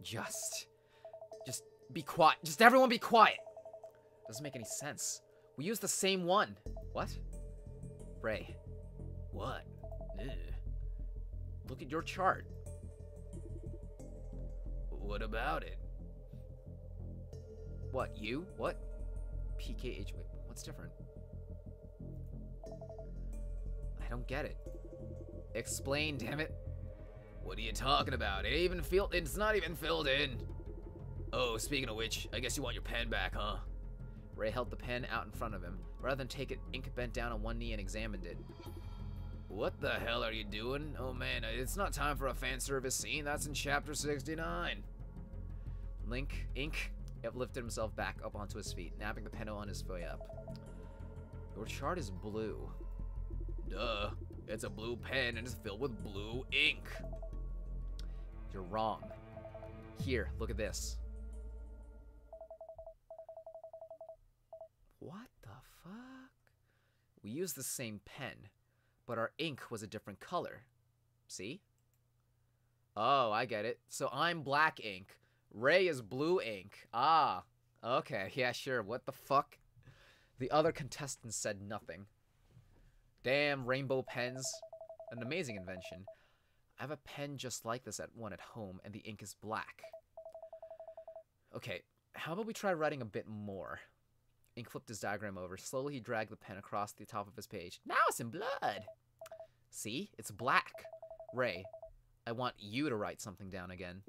B: Just be quiet. Just everyone be quiet. Doesn't make any sense. We use the same one. What? Ray.
C: What? Ugh.
B: Look at your chart.
C: What about it?
B: What, you? What? PKH, wait, what's different? I don't get it. Explain, damn it.
C: What are you talking about? It's not even filled in. Oh, speaking of which, I guess you want your pen back, huh?
B: Ray held the pen out in front of him. Rather than take it, Ink bent down on one knee and examined it.
C: What the hell are you doing? Oh man, it's not time for a fan service scene. That's in chapter 69.
B: Ink lifted himself back up onto his feet, nabbing the pen on his way up. Your chart is blue.
C: Duh. It's a blue pen and it's filled with blue ink.
B: You're wrong. Here, look at this. What the fuck? We used the same pen, but our ink was a different color. See? Oh, I get it. So I'm black ink. Ray is blue ink. Ah, okay. Yeah, sure. What the fuck? The other contestants said nothing. Damn, rainbow pens. An amazing invention. I have a pen just like this at home, and the ink is black. Okay, how about we try writing a bit more? Ink flipped his diagram over. Slowly, he dragged the pen across the top of his page. Now it's in blood. See? It's black. Ray, I want you to write something down again.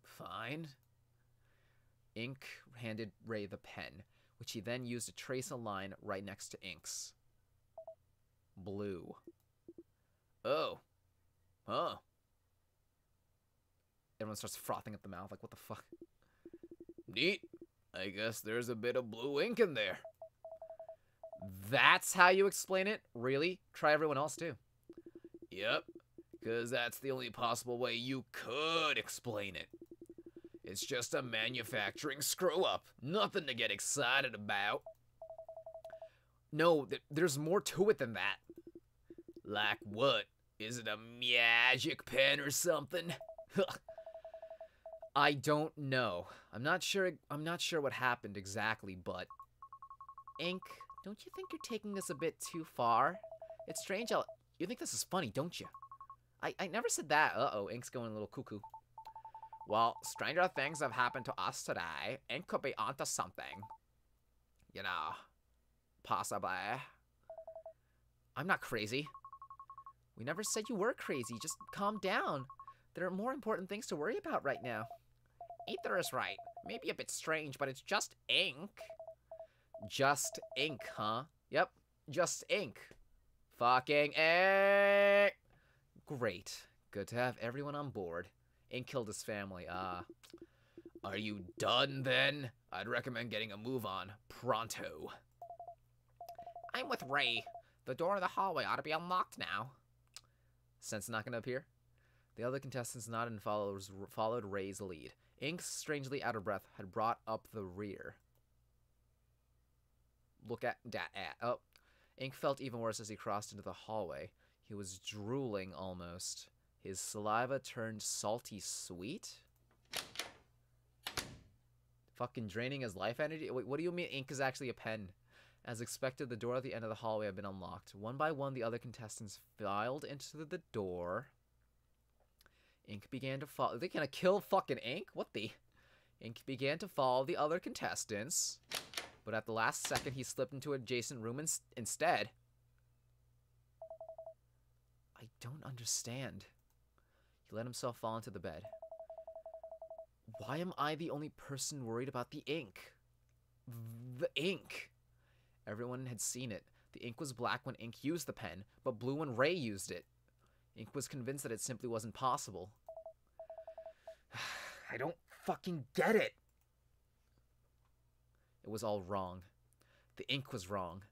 C: Fine.
B: Ink handed Ray the pen, which he then used to trace a line right next to Ink's. Blue.
C: Oh. Huh.
B: Everyone starts frothing at the mouth, like, what the fuck?
C: Neat. I guess there's a bit of blue ink in there.
B: That's how you explain it? Really? Try everyone else, too.
C: Yep. Because that's the only possible way you could explain it. It's just a manufacturing screw-up. Nothing to get excited about.
B: No, there's more to it than that.
C: Like what? Is it a magic pen or something?
B: I don't know. I'm not sure what happened exactly, but Ink, don't you think you're taking this a bit too far? It's strange how you think this is funny, don't you? I never said that. Uh-oh, Ink's going a little cuckoo. Well, stranger things have happened to us today. Ink could be onto something. You know, possibly. I'm not crazy. We never said you were crazy. Just calm down. There are more important things to worry about right now. Aether is right. Maybe a bit strange, but it's just ink.
A: Just ink, huh? Yep, just ink. Fucking ink! Great. Good to have everyone on board. Ink killed his family,
C: Are you done then? I'd recommend getting a move on. Pronto.
B: I'm with Ray. The door of the hallway ought to be unlocked now.
A: Sense not gonna appear? The other contestants nodded and followed Ray's lead. Ink, strangely out of breath, had brought up the rear. Look at that. Oh. Ink felt even worse as he crossed into the hallway. He was drooling almost. His saliva turned salty sweet? Fucking draining his life energy? Wait, what do you mean ink is actually a pen? As expected, the door at the end of the hallway had been unlocked. One by one, the other contestants filed into the door. Ink began to follow. Are they gonna kill fucking Ink? What the? Ink began to follow the other contestants. But at the last second, he slipped into an adjacent room instead. I don't understand. He let himself fall into the bed. Why am I the only person worried about the ink? The ink! Everyone had seen it. The ink was black when Ink used the pen, but blue when Ray used it. Ink was convinced that it simply wasn't possible. I don't fucking get it! It was all wrong. The ink was wrong.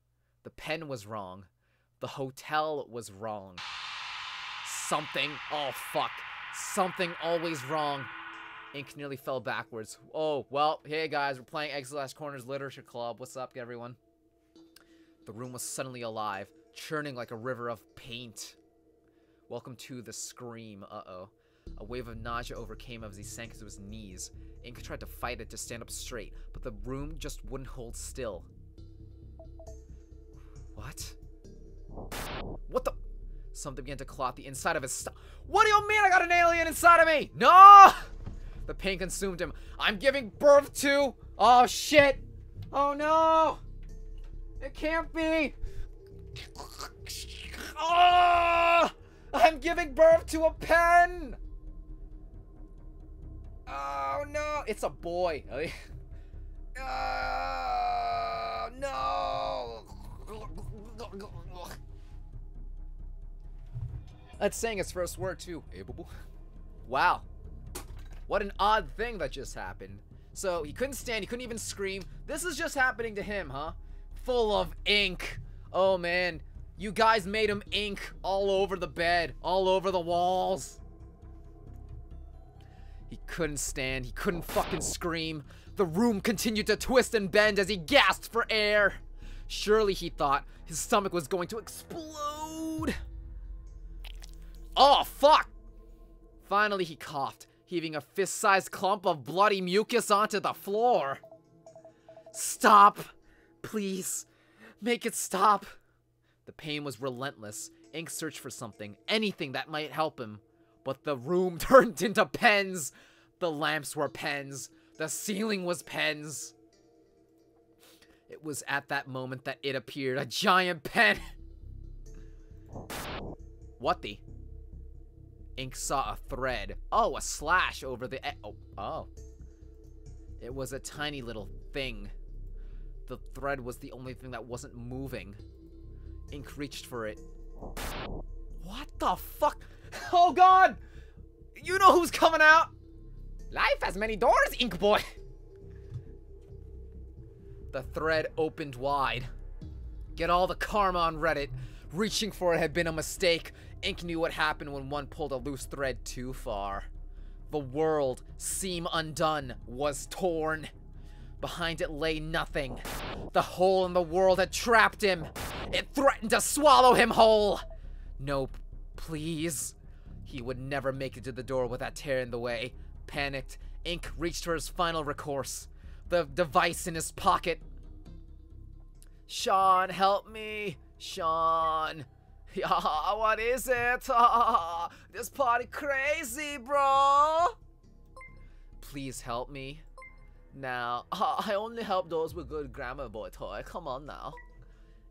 A: The pen was wrong. The hotel was wrong. Something, oh fuck, something always wrong. Ink nearly fell backwards. Oh, well, hey guys, we're playing Exil's Corners Literature Club. What's up, everyone? The room was suddenly alive, churning like a river of paint. Welcome to the scream, uh-oh. A wave of nausea overcame him as he sank to his knees. Ink tried to fight it to stand up straight, but the room just wouldn't hold still. What? What the? Something began to claw at the inside of his stomach. What do you mean I got an alien inside of me? No! The pain consumed him. I'm giving birth to... Oh, shit! Oh, no! It can't be! Oh! I'm giving birth to a pen! Oh, no! It's a boy. Oh, no! That's saying his first word, too. Wow. What an odd thing that just happened. So, he couldn't stand, he couldn't even scream. This is just happening to him, huh? Full of ink. Oh, man. You guys made him ink all over the bed, all over the walls. He couldn't stand, he couldn't fucking scream. The room continued to twist and bend as he gasped for air. Surely, he thought, his stomach was going to explode. Oh, fuck! Finally, he coughed, heaving a fist-sized clump of bloody mucus onto the floor. Stop! Please, make it stop. The pain was relentless. Ink searched for something, anything that might help him. But the room turned into pens. The lamps were pens. The ceiling was pens. It was at that moment that it appeared, a giant pen. What the? Ink saw a thread. Oh, a slash over the oh. It was a tiny little thing. The thread was the only thing that wasn't moving. Ink reached for it. What the fuck? Oh god! You know who's coming out?
B: Life has many doors, Ink Boy.
A: The thread opened wide. Get all the karma on Reddit. Reaching for it had been a mistake. Ink knew what happened when one pulled a loose thread too far. The world, seam undone, was torn. Behind it lay nothing. The hole in the world had trapped him. It threatened to swallow him whole. No, please. He would never make it to the door with that tear in the way. Panicked, Ink reached for his final recourse. The device in his pocket. Sean, help me. Sean. Yeah, what is it? This party crazy, bro. Please help me. Now, I only help those with good grammar, boy toy. Come on now.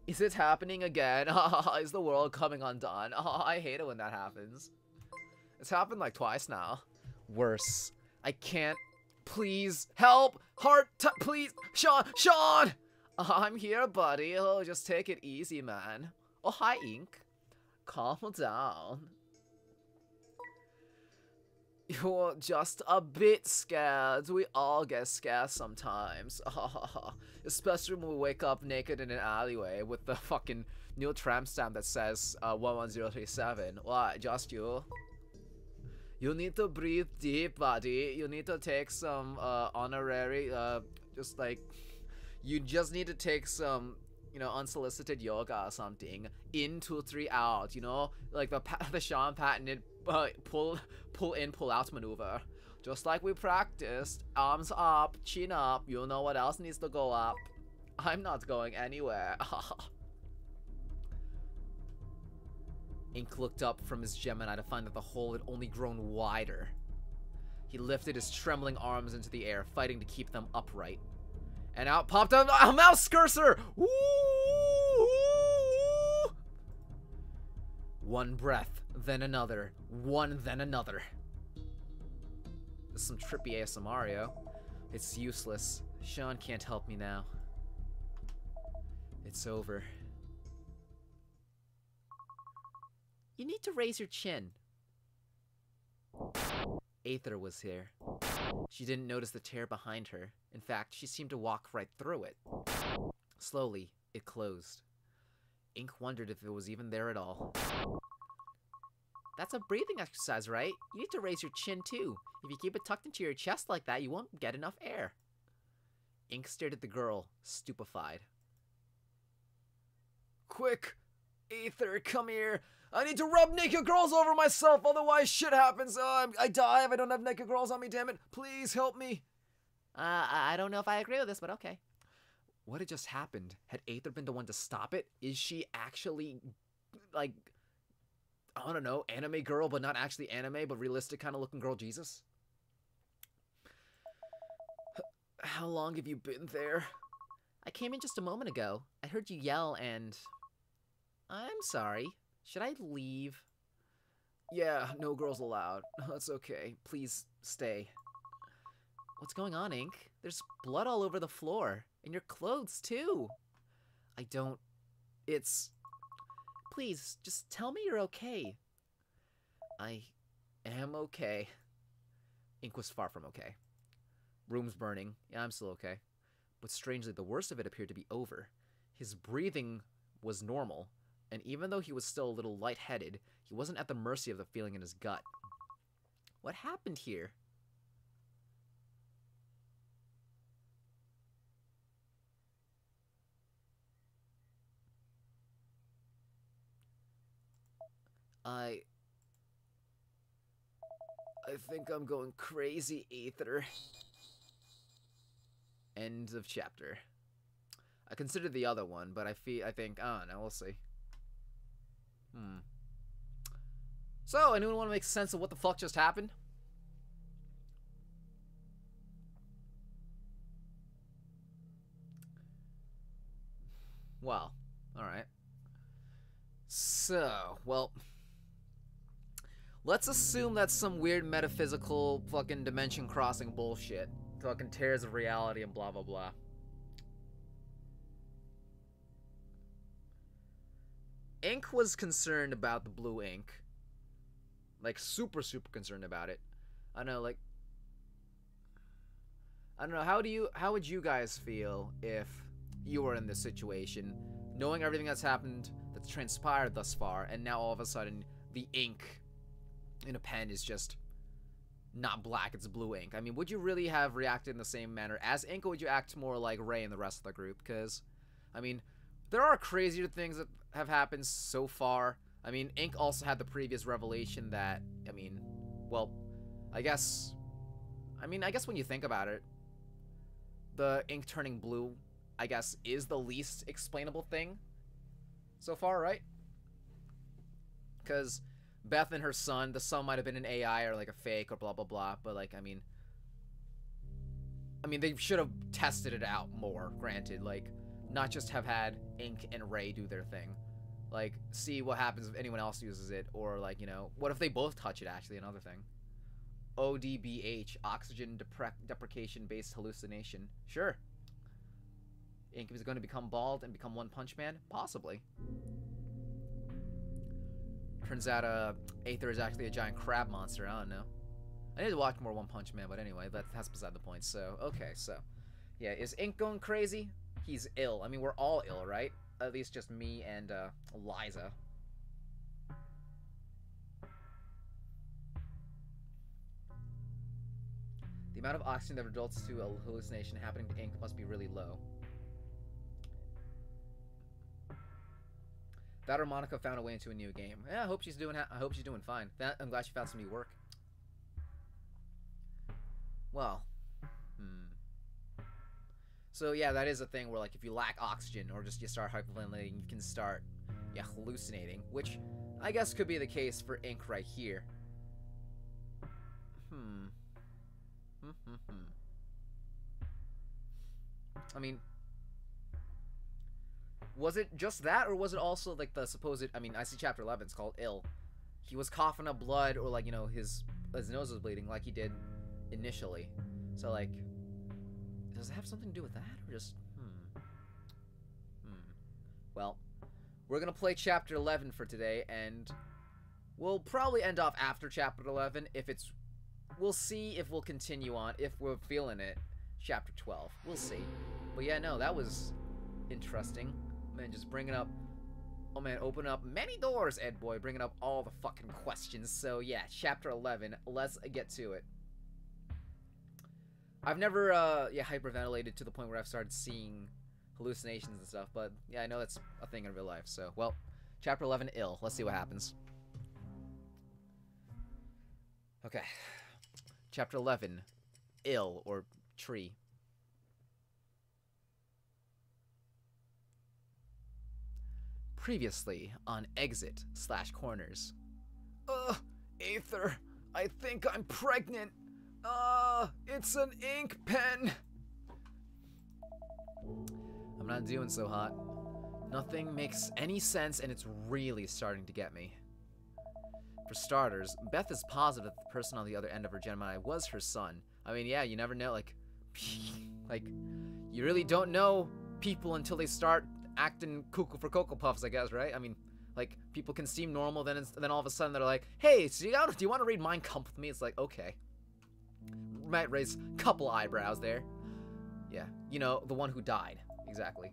A: Is it happening again? Is the world coming undone? I hate it when that happens. It's happened like twice now. Worse. I can't. Please help. Heart. Please. Sean. Sean. I'm here, buddy. Oh, just take it easy, man. Oh, hi, Ink. Calm down. You're just a bit scared. We all get scared sometimes. Especially when we wake up naked in an alleyway with the fucking new tramp stamp that says 11037. What, just you? You need to breathe deep, buddy. You need to take some honorary, just like, you just need to take some, you know, unsolicited yoga or something. In, 2, 3 out, you know? Like the Sean patented pull in, pull out maneuver. Just like we practiced. Arms up, chin up. You know what else needs to go up? I'm not going anywhere. Ink looked up from his Gemini to find that the hole had only grown wider. He lifted his trembling arms into the air, fighting to keep them upright. And out popped a mouse cursor! Woo! One breath, then another. One, then another. This is some trippy ASMR. It's useless. Sean can't help me now. It's over. You need to raise your chin. Aether was here. She didn't notice the tear behind her. In fact, she seemed to walk right through it. Slowly, it closed. Ink wondered if it was even there at all. That's a breathing exercise, right? You need to raise your chin too. If you keep it tucked into your chest like that, you won't get enough air. Ink stared at the girl, stupefied. Quick! Aether, come here! I need to rub naked girls over myself, otherwise shit happens. I die if I don't have naked girls on me, damn it. Please help me. I don't know if I agree with this, but okay. What had just happened? Had Aether been the one to stop it? Is she actually, like, I don't know, anime girl, but not actually anime, but realistic kind of looking girl Jesus? How long have you been there? I came in just a moment ago. I heard you yell and... I'm sorry. Should I leave? Yeah, no girls allowed. That's okay. Please stay. What's going on, Ink? There's blood all over the floor. And your clothes, too. I don't... It's... Please, just tell me you're okay. I am okay. Ink was far from okay. Room's burning. Yeah, I'm still okay. But strangely, the worst of it appeared to be over. His breathing was normal. And even though he was still a little lightheaded, he wasn't at the mercy of the feeling in his gut. What happened here? I think I'm going crazy, Aether. End of chapter. I considered the other one, but I think, I don't know, we'll see. So, anyone want to make sense of what the fuck just happened? Well, alright. So, well... Let's assume that's some weird metaphysical fucking dimension crossing bullshit. Fucking tears of reality and blah blah blah. Ink was concerned about the blue ink. Like, super concerned about it. I don't know, like... I don't know, how would you guys feel if you were in this situation? Knowing everything that's happened, that's transpired thus far, and now all of a sudden, the ink in a pen is just not black, it's blue ink. I mean, would you really have reacted in the same manner as Ink, or would you act more like Ray and the rest of the group? Because, I mean, there are crazier things that have happened so far. I mean, Ink also had the previous revelation that, I mean, well, I guess when you think about it, the ink turning blue, I guess, is the least explainable thing so far, right? Because Beth and her son, the son might have been an AI or like a fake or blah blah blah, but like, I mean they should have tested it out more, granted, like, not just have had Ink and Ray do their thing. Like, see what happens if anyone else uses it, or like, you know, what if they both touch it, actually, another thing. ODBH, oxygen deprecation based hallucination. Sure. Ink is going to become bald and become One Punch Man? Possibly. Turns out Aether is actually a giant crab monster. I don't know. I need to watch more One Punch Man, but anyway, that's beside the point. So, okay, so. Yeah, is Ink going crazy? He's ill. I mean, we're all ill, right? At least just me and Liza. The amount of oxygen that results to a hallucination happening to Ink must be really low. That or Monica found a way into a new game. Yeah, I hope she's doing fine. I'm glad she found some new work. Well, so yeah, that is a thing where like if you lack oxygen or just you start hyperventilating, you can start hallucinating, which I guess could be the case for Ink right here. I mean, was it just that, or was it also like the supposed? I mean, I see chapter 11. It's called Ill. He was coughing up blood, or like his nose was bleeding, like he did initially. So like, does it have something to do with that, or just Well, we're gonna play chapter 11 for today, and we'll probably end off after chapter 11 if it's. We'll see if we'll continue on if we're feeling it. Chapter 12. We'll see. But yeah, no, that was interesting. Man, just bringing up... Oh man, open up many doors, Ed Boy. Bringing up all the fucking questions. So yeah, chapter 11. Let's get to it. I've never, hyperventilated to the point where I've started seeing hallucinations and stuff. But yeah, I know that's a thing in real life. So, well, chapter 11, Ill. Let's see what happens. Okay. Chapter 11, Ill, or Tree. Previously on Exit/Corners. Aether, I think I'm pregnant. It's an ink pen. I'm not doing so hot. Nothing makes any sense, and it's really starting to get me. For starters, Beth is positive that the person on the other end of her Gemini was her son. I mean, yeah, you never know, like, you really don't know people until they start acting cuckoo for Cocoa Puffs, I guess, right? I mean, like, people can seem normal, then all of a sudden they're like, hey, so do you want to read Mein Kampf with me? It's like, okay. Might raise a couple eyebrows there. Yeah, the one who died. Exactly.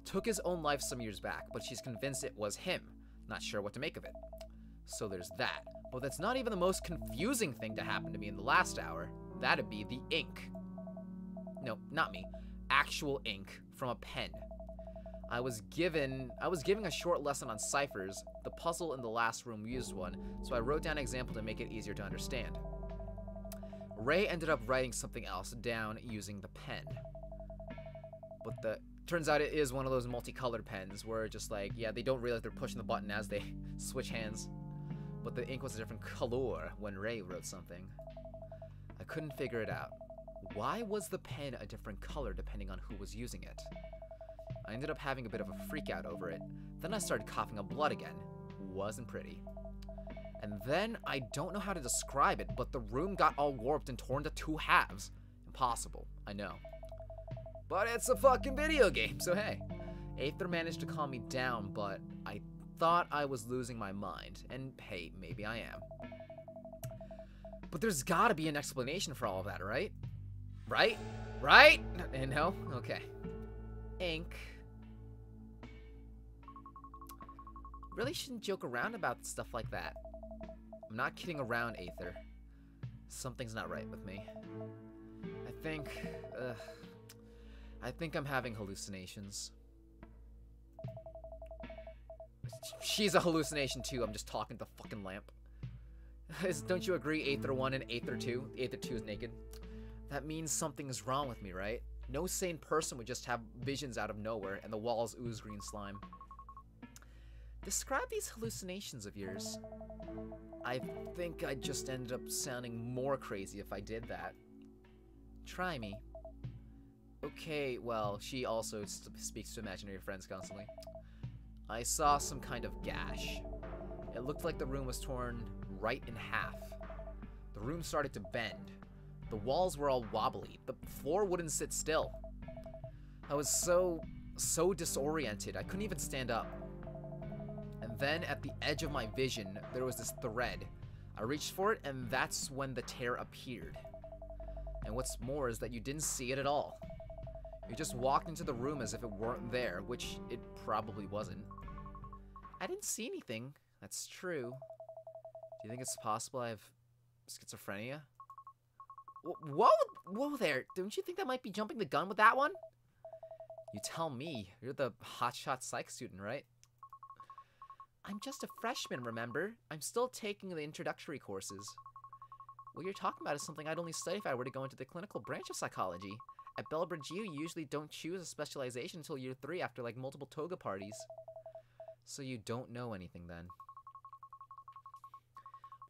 A: Took his own life some years back, but she's convinced it was him. Not sure what to make of it. So there's that. But that's not even the most confusing thing to happen to me in the last hour. That'd be the ink. No, not me. Actual ink from a pen. I was giving a short lesson on ciphers. The puzzle in the last room used one, so I wrote down an example to make it easier to understand. Ray ended up writing something else down using the pen. But turns out it is one of those multicolored pens where just like, yeah, they don't realize they're pushing the button as they switch hands. But the ink was a different color when Ray wrote something. I couldn't figure it out. Why was the pen a different color depending on who was using it? I ended up having a bit of a freak out over it. Then I started coughing up blood again. Wasn't pretty. And then, I don't know how to describe it, but the room got all warped and torn to two halves. Impossible, I know. But it's a fucking video game, so hey. Aether managed to calm me down, but I thought I was losing my mind. And hey, maybe I am. But there's gotta be an explanation for all of that, right? Right? Right? And no? Okay. Ink. Really shouldn't joke around about stuff like that. I'm not kidding around, Aether. Something's not right with me. I think I'm having hallucinations. She's a hallucination too, I'm just talking to the fucking lamp. Don't you agree, Aether 1 and Aether 2? Aether 2 is naked. That means something's wrong with me, right? No sane person would just have visions out of nowhere and the walls ooze green slime. Describe these hallucinations of yours. I think I'd just end up sounding more crazy if I did that. Try me. Okay, well, she also speaks to imaginary friends constantly. I saw some kind of gash. It looked like the room was torn right in half. The room started to bend. The walls were all wobbly. The floor wouldn't sit still. I was so so disoriented, I couldn't even stand up. And then at the edge of my vision, there was this thread. I reached for it, and that's when the tear appeared. And what's more is that you didn't see it at all. You just walked into the room as if it weren't there, which it probably wasn't. I didn't see anything. That's true. Do you think it's possible I have schizophrenia? Whoa there. Don't you think that might be jumping the gun with that one? You tell me. You're the hotshot psych student, right? I'm just a freshman, remember? I'm still taking the introductory courses. What you're talking about is something I'd only study if I were to go into the clinical branch of psychology. At Bellbridge U, you usually don't choose a specialization until year 3 after like multiple toga parties. So you don't know anything then.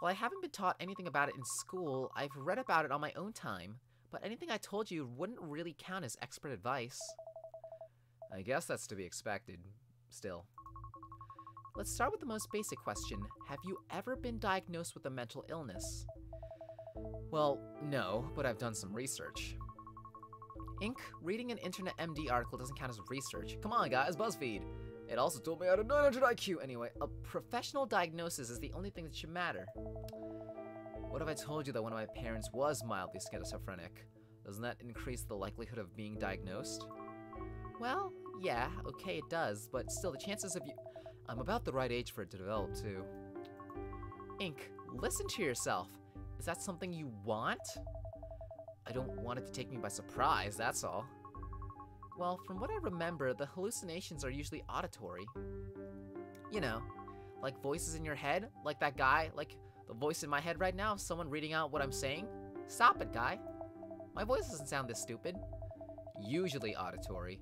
A: Well, I haven't been taught anything about it in school. I've read about it on my own time, but anything I told you wouldn't really count as expert advice. I guess that's to be expected, still. Let's start with the most basic question. Have you ever been diagnosed with a mental illness? Well, no, but I've done some research. Inc. Reading an Internet MD article doesn't count as research. Come on, guys, BuzzFeed. It also told me I had a 900 IQ. Anyway, a professional diagnosis is the only thing that should matter. What if I told you that one of my parents was mildly schizophrenic? Doesn't that increase the likelihood of being diagnosed? Well, yeah, okay, it does, but still, the chances of you... I'm about the right age for it to develop, too. Inc. Listen to yourself. Is that something you want? I don't want it to take me by surprise, that's all. Well, from what I remember, the hallucinations are usually auditory. You know, like voices in your head, like that guy, like the voice in my head right now, someone reading out what I'm saying. Stop it, guy. My voice doesn't sound this stupid. Usually auditory.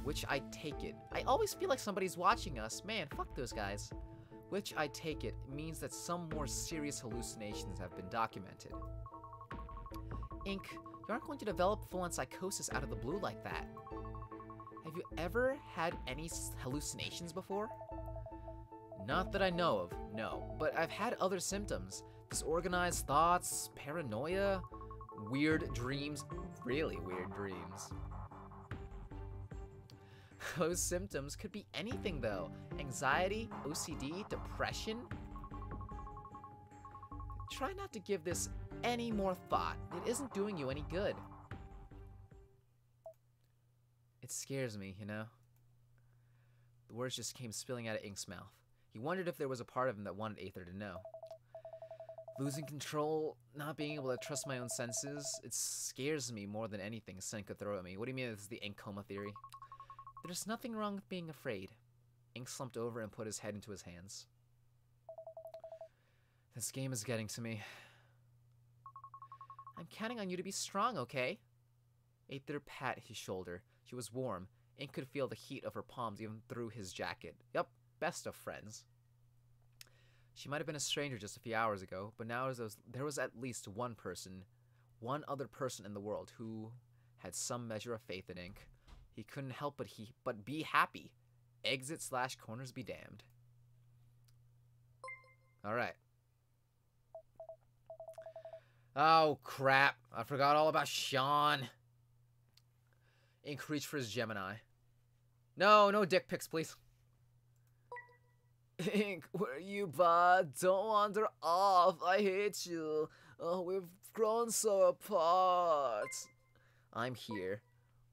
A: Which I take it. I always feel like somebody's watching us. Man, fuck those guys. Which I take it means that some more serious hallucinations have been documented. Inc., you aren't going to develop full-on psychosis out of the blue like that. Have you ever had any hallucinations before? Not that I know of, no. But I've had other symptoms. Disorganized thoughts, paranoia, weird dreams, really weird dreams. Those symptoms could be anything though. Anxiety, OCD, depression. Try not to give this any more thought. It isn't doing you any good. It scares me, you know? The words just came spilling out of Ink's mouth. He wondered if there was a part of him that wanted Aether to know. Losing control, not being able to trust my own senses, it scares me more than anything Sen could throw at me. What do you mean this is the Ink coma theory? There's nothing wrong with being afraid. Ink slumped over and put his head into his hands. This game is getting to me. I'm counting on you to be strong, okay? Aether pat his shoulder. She was warm. Ink could feel the heat of her palms even through his jacket. Yup, best of friends. She might have been a stranger just a few hours ago, but now there was at least one other person in the world who had some measure of faith in Ink. He couldn't help but be happy. Exit/corners be damned. Alright. Oh, crap. I forgot all about Sean. Ink reached for his Gemini. No dick pics, please. Ink, where are you, bud? Don't wander off. I hate you. Oh, we've grown so apart. I'm here.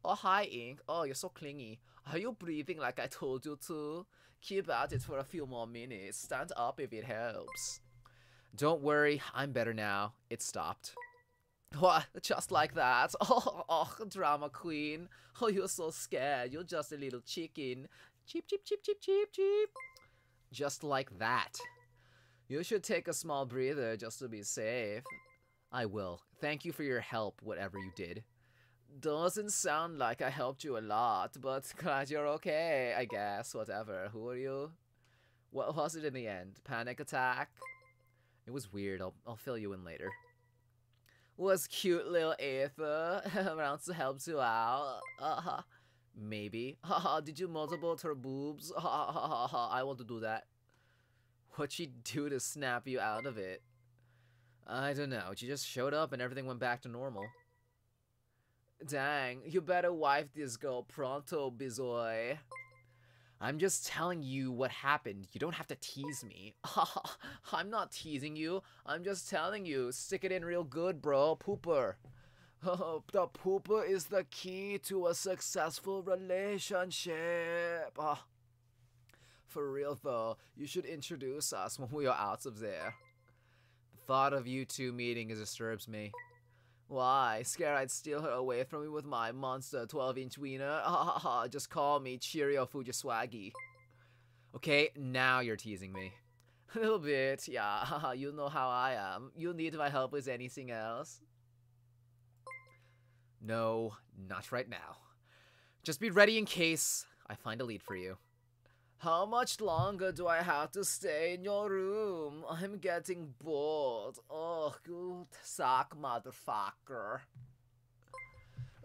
A: Oh, hi, Ink. Oh, you're so clingy. Are you breathing like I told you to? Keep at it for a few more minutes. Stand up if it helps. Don't worry, I'm better now. It stopped. What? Just like that? Oh, drama queen. Oh, you're so scared. You're just a little chicken. Cheep, cheep, cheep, cheep, cheep, cheep. Just like that. You should take a small breather just to be safe. I will. Thank you for your help, whatever you did. Doesn't sound like I helped you a lot, but glad you're okay, I guess. Whatever. Who are you? What was it in the end? Panic attack? It was weird. I'll fill you in later. Was cute little Aether around to help you out? Maybe. Did you multiple her boobs? I want to do that. What'd she do to snap you out of it? I don't know. She just showed up and everything went back to normal. Dang, you better wife this girl pronto, bizoy. I'm just telling you what happened. You don't have to tease me. I'm not teasing you. I'm just telling you. Stick it in real good, bro. Pooper. The pooper is the key to a successful relationship. For real though, you should introduce us when we are out of there. The thought of you two meeting disturbs me. Why? Scared I'd steal her away from me with my monster 12-inch wiener? Just call me Cheerio Fujiswagi. Okay, now you're teasing me. A little bit, yeah. You know how I am. You need my help with anything else? No, not right now. Just be ready in case I find a lead for you. How much longer do I have to stay in your room? I'm getting bored. Oh, good sack, motherfucker.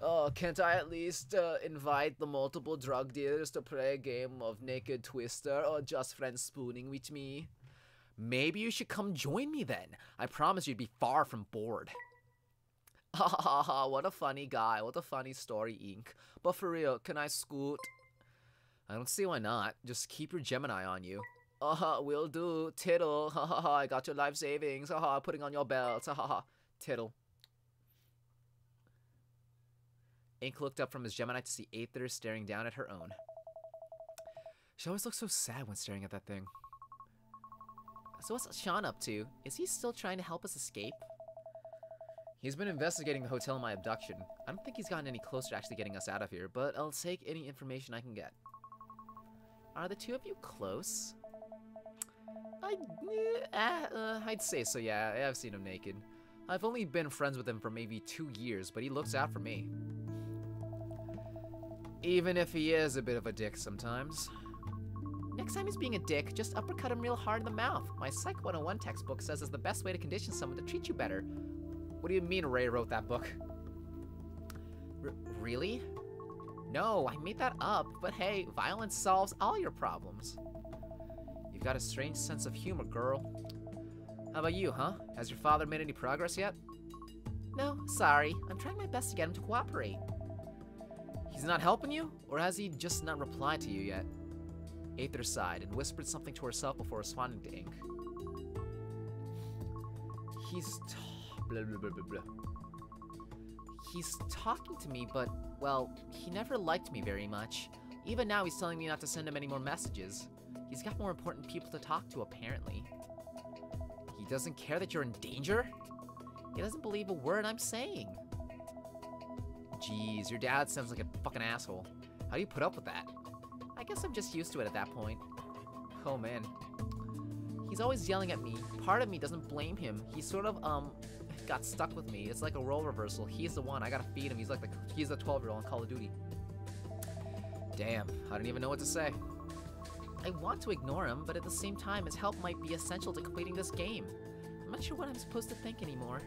A: Oh, can't I at least invite the multiple drug dealers to play a game of Naked Twister or just friends spooning with me? Maybe you should come join me then. I promise you'd be far from bored. Ha ha ha, what a funny guy. What a funny story, Ink. But for real, can I scoot? I don't see why not. Just keep your Gemini on you. Will do. Tittle. Ha ha ha, I got your life savings. Ha ha, putting on your belt. Ha ha ha. Tittle. Ink looked up from his Gemini to see Aether staring down at her own. She always looks so sad when staring at that thing. So what's Sean up to? Is he still trying to help us escape? He's been investigating the hotel and my abduction. I don't think he's gotten any closer to actually getting us out of here, but I'll take any information I can get. Are the two of you close? I'd say so, yeah. I've seen him naked. I've only been friends with him for maybe 2 years, but he looks out for me. Even if he is a bit of a dick sometimes. Next time he's being a dick, just uppercut him real hard in the mouth. My Psych 101 textbook says it's the best way to condition someone to treat you better. What do you mean Ray wrote that book? Really? No, I made that up, but hey, violence solves all your problems. You've got a strange sense of humor, girl. How about you, huh? Has your father made any progress yet? No, sorry. I'm trying my best to get him to cooperate. He's not helping you? Or has he just not replied to you yet? Aether sighed and whispered something to herself before responding to Ink. He's talking to me, but, well, he never liked me very much. Even now he's telling me not to send him any more messages. He's got more important people to talk to, apparently. He doesn't care that you're in danger? He doesn't believe a word I'm saying. Jeez, your dad sounds like a fucking asshole. How do you put up with that? I guess I'm just used to it at that point. Oh man. He's always yelling at me. Part of me doesn't blame him. He sort of, got stuck with me. It's like a role reversal. He's the one. I gotta feed him. He's like he's the 12-year-old in Call of Duty. Damn, I don't even know what to say. I want to ignore him, but at the same time, his help might be essential to completing this game. I'm not sure what I'm supposed to think anymore.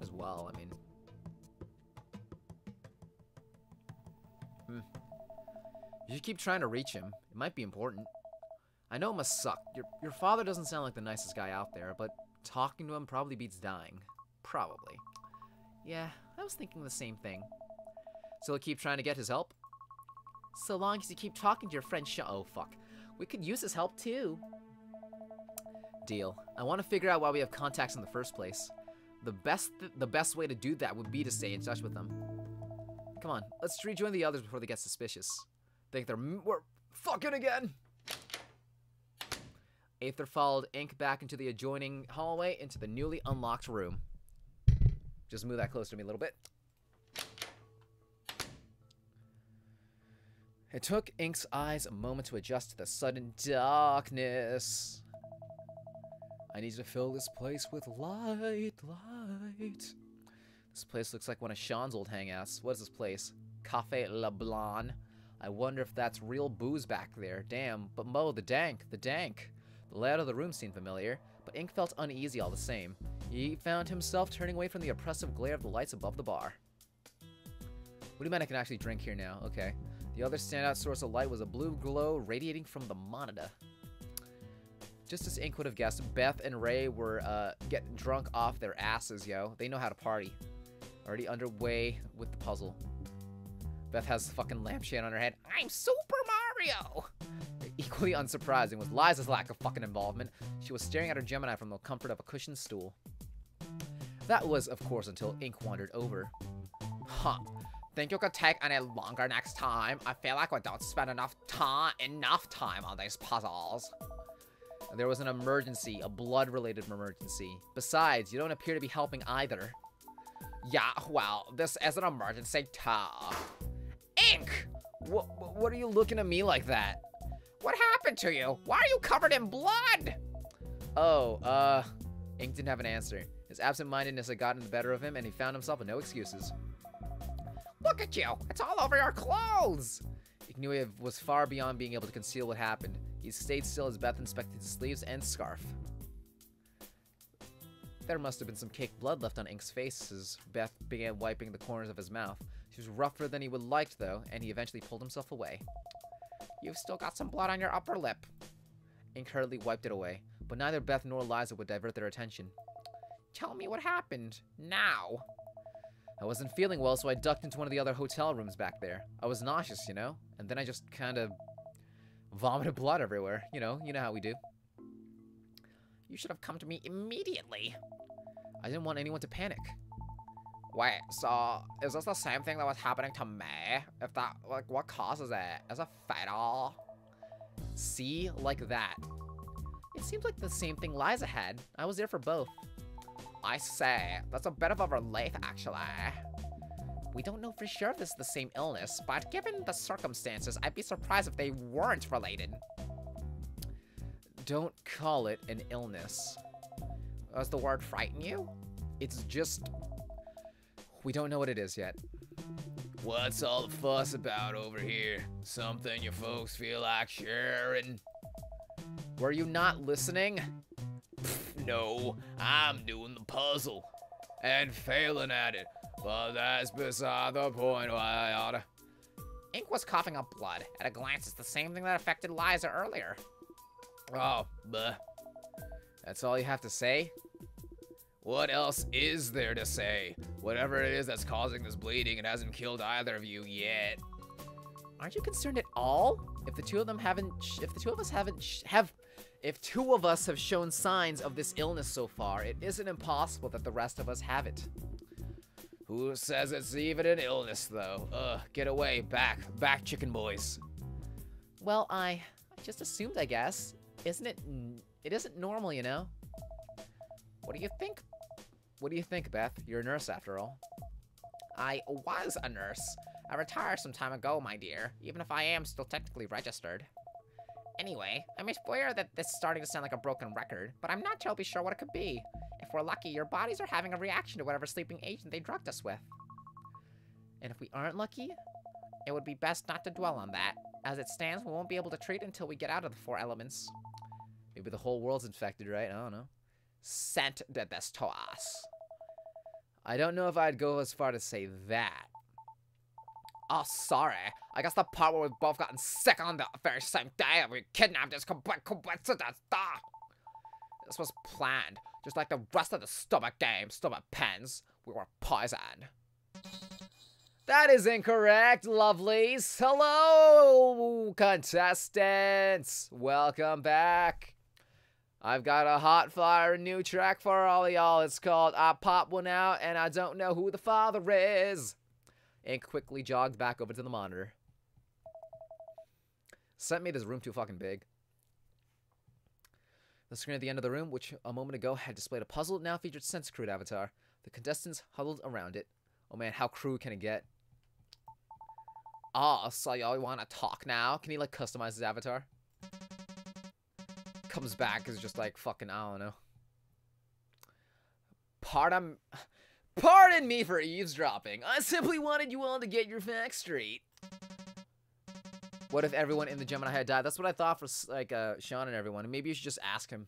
A: As well, I mean. You should keep trying to reach him. It might be important. I know it must suck. Your father doesn't sound like the nicest guy out there, but talking to him probably beats dying. Probably. Yeah, I was thinking the same thing. So you'll keep trying to get his help? So long as you keep talking to your friend oh fuck. We could use his help too. Deal. I want to figure out why we have contacts in the first place. The best way to do that would be to stay in touch with them. Come on, let's rejoin the others before they get suspicious. Think we're fucking again! Aether followed Ink back into the adjoining hallway into the newly unlocked room. Just move that closer to me a little bit. It took Ink's eyes a moment to adjust to the sudden darkness. I need to fill this place with light. This place looks like one of Sean's old hangouts. What is this place? Café Le Blanc. I wonder if that's real booze back there. Damn, but Mo, the dank. The layout of the room seemed familiar, but Ink felt uneasy all the same. He found himself turning away from the oppressive glare of the lights above the bar. What do you mean I can actually drink here now? Okay. The other standout source of light was a blue glow radiating from the monitor. Just as Ink would have guessed, Beth and Ray were getting drunk off their asses, yo. They know how to party. Already underway with the puzzle. Beth has fucking lampshade on her head.
B: I'm Super Mario!
A: Equally unsurprising was Liza's lack of fucking involvement. She was staring at her Gemini from the comfort of a cushioned stool. That was, of course, until Ink wandered over.
B: Huh. Think you could take any longer next time? I feel like we don't spend enough time on these puzzles.
A: There was an emergency, a blood-related emergency. Besides, you don't appear to be helping either.
B: Yeah, well, this is an emergency too. Ink!
A: What are you looking at me like that?
B: What happened to you? Why are you covered in blood?
A: Oh, Ink didn't have an answer. His absent-mindedness had gotten the better of him, and he found himself with no excuses.
B: Look at you! It's all over your clothes!
A: Ink knew he was far beyond being able to conceal what happened. He stayed still as Beth inspected his sleeves and scarf. There must have been some caked blood left on Ink's face as Beth began wiping the corners of his mouth. She was rougher than he would liked, though, and he eventually pulled himself away.
B: You've still got some blood on your upper lip.
A: Ink hurriedly wiped it away, but neither Beth nor Liza would divert their attention.
B: Tell me what happened. Now.
A: I wasn't feeling well, so I ducked into one of the other hotel rooms back there. I was nauseous, you know? And then I just kind of vomited blood everywhere. You know how we do.
B: You should have come to me immediately.
A: I didn't want anyone to panic.
B: Wait, so is this the same thing that was happening to me? If that, like, what causes it? Is it fatal?
A: See? Like that. It seems like the same thing Liza had. I was there for both.
B: I say, that's a bit of a relief, actually.
A: We don't know for sure if this is the same illness,
B: But given the circumstances, I'd be surprised if they weren't related.
A: don't call it an illness.
B: Does the word frighten you?
A: It's just... we don't know what it is yet.
C: What's all the fuss about over here? Something you folks feel like sharing?
A: Were you not listening?
C: No, I'm doing the puzzle. And failing at it. But that's beside the point, why I oughta.
B: Ink was coughing up blood. At a glance, it's the same thing that affected Liza earlier.
C: Oh, bleh.
A: That's all you have to say?
C: What else is there to say? Whatever it is that's causing this bleeding, it hasn't killed either of you yet.
A: Aren't you concerned at all? If the two of us have shown signs of this illness so far, it isn't impossible that the rest of us have it.
C: Who says it's even an illness, though? Get away, back, chicken boys.
A: Well, I just assumed, I guess. Isn't it? It isn't normal, you know?
B: What do you think?
A: What do you think, Beth? You're a nurse, after all.
B: I was a nurse. I retired some time ago, my dear, even if I am still technically registered. Anyway, I'm aware that this is starting to sound like a broken record, but I'm not terribly sure what it could be. If we're lucky, your bodies are having a reaction to whatever sleeping agent they drugged us with.
A: And if we aren't lucky?
B: It would be best not to dwell on that. As it stands, we won't be able to treat until we get out of the four elements.
A: Maybe the whole world's infected, right? I don't know.
B: Scent did this to us.
A: I don't know if I'd go as far to say that.
B: Oh, sorry. I guess the part where we've both gotten sick on the very same day and we kidnapped is coincidence. This was planned. Just like the rest of the stupid game, stupid pens. We were poisoned.
A: That is incorrect, lovelies. Hello, contestants. Welcome back. I've got a hot fire new track for all of y'all. It's called I Pop One Out and I Don't Know Who the Father Is. Ink quickly jogged back over to the monitor. Sent me this room too fucking big. The screen at the end of the room, which a moment ago had displayed a puzzle, now featured Sense Crude avatar. The contestants huddled around it. Oh man, how crude can it get?
B: Oh, so y'all want to talk now?
A: Can he like customize his avatar? Comes back is just like fucking, I don't know. Pardon me for eavesdropping. I simply wanted you all to get your facts straight. What if everyone in the Gemini had died? That's what I thought for like Sean and everyone. Maybe you should just ask him.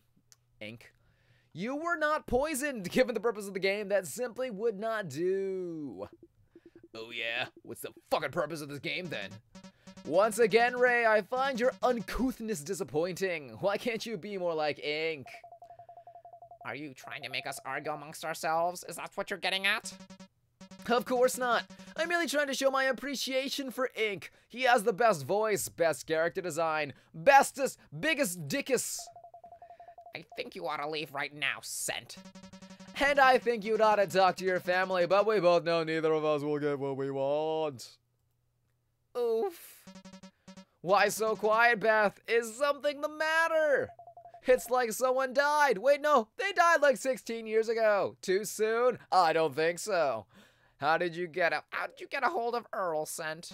A: Ink. You were not poisoned, given the purpose of the game. That simply would not do.
C: Oh yeah? What's the fucking purpose of this game then?
A: Once again, Ray, I find your uncouthness disappointing. Why can't you be more like ink?
B: Are you trying to make us argue amongst ourselves? Is that what you're getting at?
A: Of course not. I'm merely trying to show my appreciation for Ink. He has the best voice, best character design, bestest, biggest dickus.
B: I think you ought to leave right now, Scent.
A: And I think you'd ought to talk to your family, but we both know neither of us will get what we want. Oof. Why so quiet, Beth? Is something the matter? It's like someone died. Wait, no, they died like 16 years ago. Too soon? I don't think so. How did you get
B: a hold of Earl, Scent?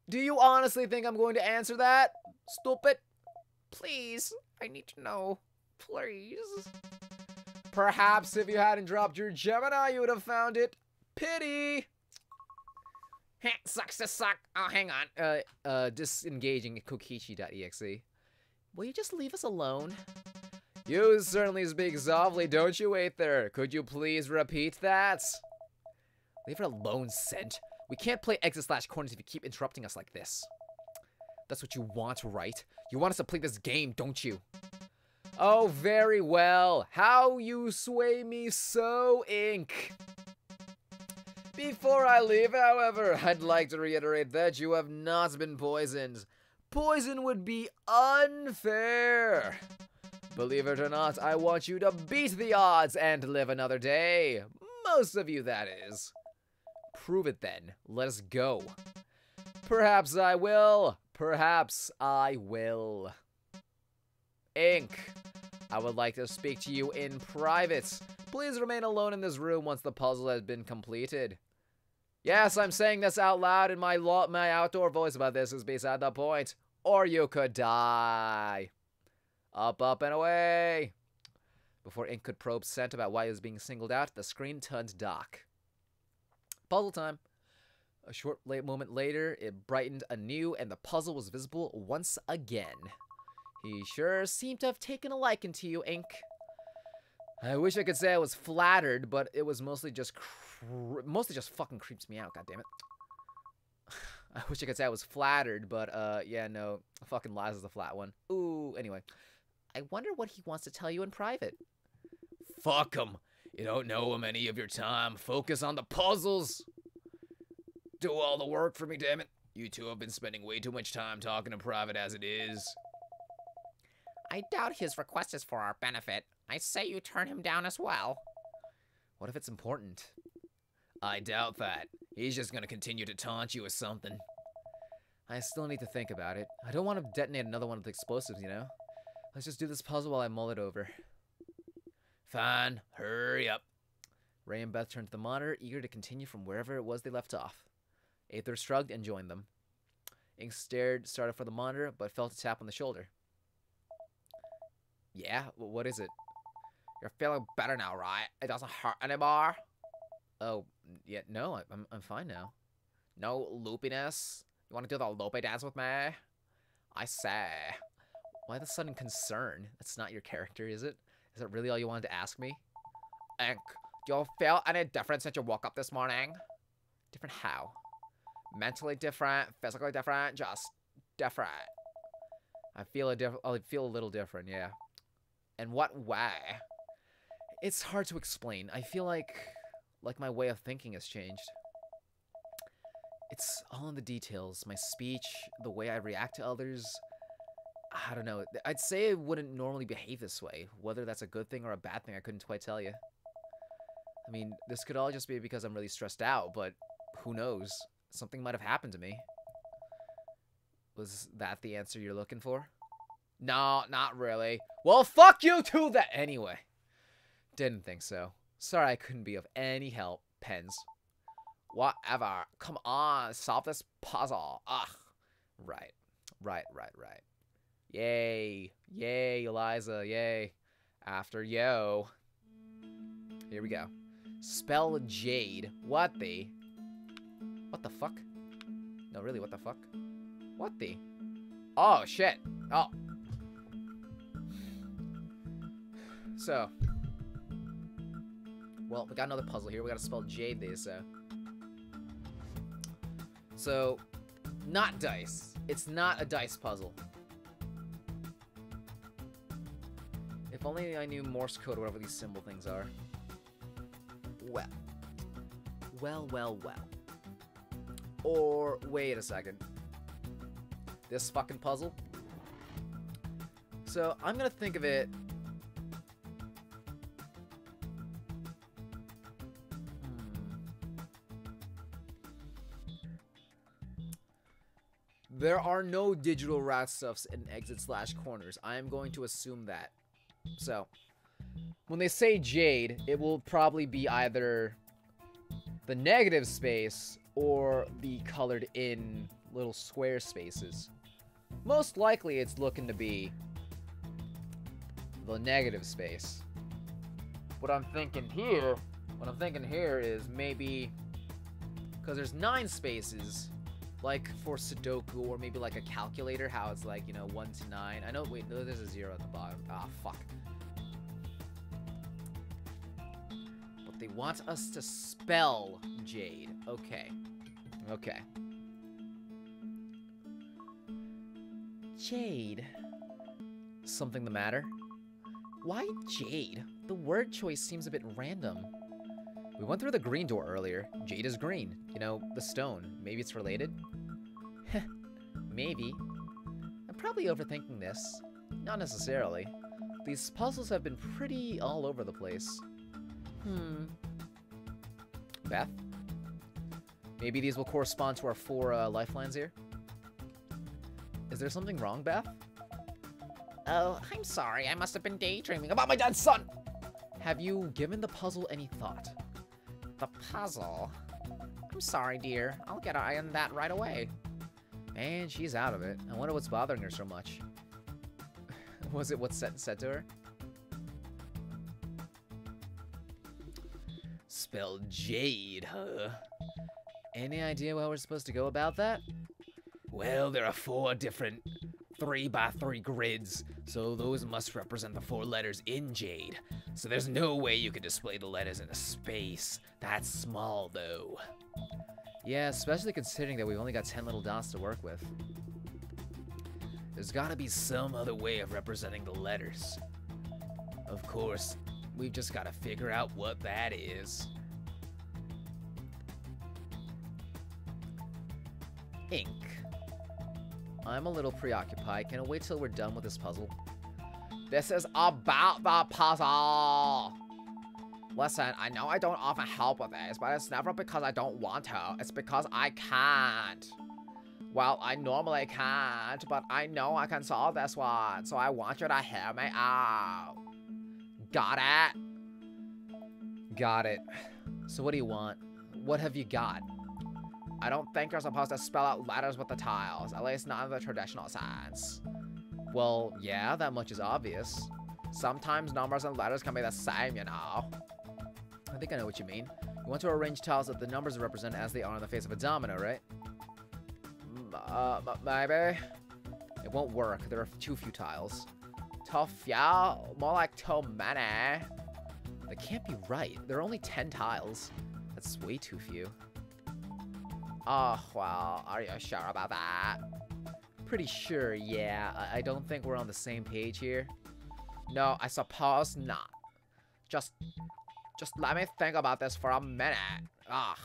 A: Do you honestly think I'm going to answer that? Stupid.
B: Please, I need to know. Please.
A: Perhaps if you hadn't dropped your Gemini, you would have found it. Pity.
B: Sucks to suck. Oh, hang on.
A: Disengaging Kokichi.exe. Will you just leave us alone? You certainly speak softly, don't you, Aether? Could you please repeat that? Leave her alone, Scent. We can't play exit/corners if you keep interrupting us like this. That's what you want, right? You want us to play this game, don't you? Oh, very well. How you sway me so, Ink. Before I leave, however, I'd like to reiterate that you have not been poisoned. Poison would be unfair. Believe it or not, I want you to beat the odds and live another day. Most of you, that is. Prove it then. Let us go. Perhaps I will. Perhaps I will. Ink, I would like to speak to you in private. Please remain alone in this room once the puzzle has been completed. Yes, I'm saying this out loud, and my outdoor voice about this is beside the point. Or you could die. Up, up, and away. Before Ink could probe Scent about why he was being singled out, the screen turned dark. Puzzle time. A short moment later, it brightened anew, and the puzzle was visible once again. He sure seemed to have taken a liking to you, Ink. I wish I could say I was flattered, but it was mostly just fucking creeps me out, goddammit. I wish I could say I was flattered, but yeah, no, fucking lies is the flat one. Ooh, anyway. I wonder what he wants to tell you in private.
C: Fuck him. You don't know him any of your time. Focus on the puzzles. Do all the work for me, damn it. You two have been spending way too much time talking in private as it is.
B: I doubt his request is for our benefit. I say you turn him down as well.
A: What if it's important?
C: I doubt that. He's just gonna continue to taunt you with something.
A: I still need to think about it. I don't want to detonate another one of the explosives, you know? Let's just do this puzzle while I mull it over.
C: Fine. Hurry up.
A: Ray and Beth turned to the monitor, eager to continue from wherever it was they left off. Aether shrugged and joined them. Ink started for the monitor, but felt a tap on the shoulder. Yeah? What is it?
B: You're feeling better now, right? It doesn't hurt anymore?
A: Oh, yeah, no, I'm fine now.
B: No loopiness? You want to do the loopy dance with me? I say.
A: Why the sudden concern? That's not your character, is it? Is that really all you wanted to ask me?
B: Ink, do you feel any different since you woke up this morning?
A: Different how?
B: Mentally different, physically different, just different.
A: I feel a little different, yeah.
B: In what way?
A: It's hard to explain. I feel like my way of thinking has changed. It's all in the details. My speech, the way I react to others. I don't know. I'd say I wouldn't normally behave this way. Whether that's a good thing or a bad thing, I couldn't quite tell you. I mean, this could all just be because I'm really stressed out, but who knows? Something might have happened to me. Was that the answer you're looking for?
B: No, not really.
A: Well, fuck you too that anyway. Didn't think so. Sorry I couldn't be of any help, Pens.
B: Whatever. Come on, solve this puzzle. Ugh.
A: Right. Yay. Yay, Eliza, yay. After yo. Here we go. Spell Jade. What the fuck? No, really, what the fuck? What the?
B: Oh, shit. Oh.
A: So. Well, we got another puzzle here. We gotta spell Jade this, so. Not dice. It's not a dice puzzle. If only I knew Morse code or whatever these symbol things are. Well. Well. Or, wait a second. This fucking puzzle? So, I'm gonna think of it... There are no digital rat stuffs in exit/corners. I am going to assume that. So, when they say Jade, it will probably be either the negative space or the colored in little square spaces. Most likely it's looking to be the negative space. What I'm thinking here is maybe, because there's 9 spaces, like for Sudoku or maybe like a calculator, how it's like, you know, 1 to 9. I know, wait, no, there's a 0 at the bottom. Ah, fuck. But they want us to spell Jade. Okay. Okay. Jade. Something the matter? Why Jade? The word choice seems a bit random. We went through the green door earlier. Jade is green. You know, the stone. Maybe it's related? Maybe. I'm probably overthinking this. Not necessarily. These puzzles have been pretty all over the place. Beth? Maybe these will correspond to our 4 lifelines here? Is there something wrong, Beth?
B: Oh, I'm sorry. I must have been daydreaming about my dead son.
A: Have you given the puzzle any thought?
B: The puzzle? I'm sorry, dear. I'll get an eye on that right away.
A: Man, she's out of it. I wonder what's bothering her so much. Was it what's said to her? Spelled Jade, huh? Any idea how we're supposed to go about that?
C: Well, there are 4 different 3x3 grids, so those must represent the 4 letters in Jade. So there's no way you could display the letters in a space that's small, though.
A: Yeah, especially considering that we've only got 10 little dots to work with.
C: There's gotta be some other way of representing the letters. Of course, we've just gotta figure out what that is.
A: Ink. I'm a little preoccupied. Can I wait till we're done with this puzzle?
B: This is about the puzzle. Listen, I know I don't often help with this, but it's never because I don't want to. It's because I can't. Well, I normally can't, but I know I can solve this one, so I want you to hear me out. Got it?
A: Got it. So what do you want? What have you got?
B: I don't think you're supposed to spell out letters with the tiles, at least not in the traditional sense.
A: Well, yeah, that much is obvious.
B: Sometimes numbers and letters can be the same, you know.
A: I think I know what you mean. You want to arrange tiles that the numbers represent as they are on the face of a domino, right?
B: Maybe.
A: It won't work. There are too few tiles.
B: Too few? More like too many.
A: That can't be right. There are only 10 tiles. That's way too few.
B: Oh, well, are you sure about that?
A: Pretty sure, yeah. I don't think we're on the same page here.
B: No, I suppose not. Just let me think about this for a minute. Ugh.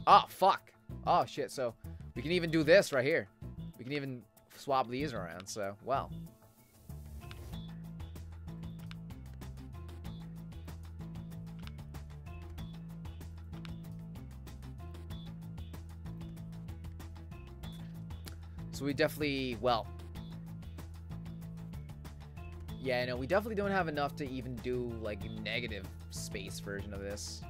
A: Oh, fuck. Oh, shit. So, we can even do this right here. We can even swap these around, so, well. So we definitely, well. Yeah, no, we definitely don't have enough to even do, like, a negative space version of this.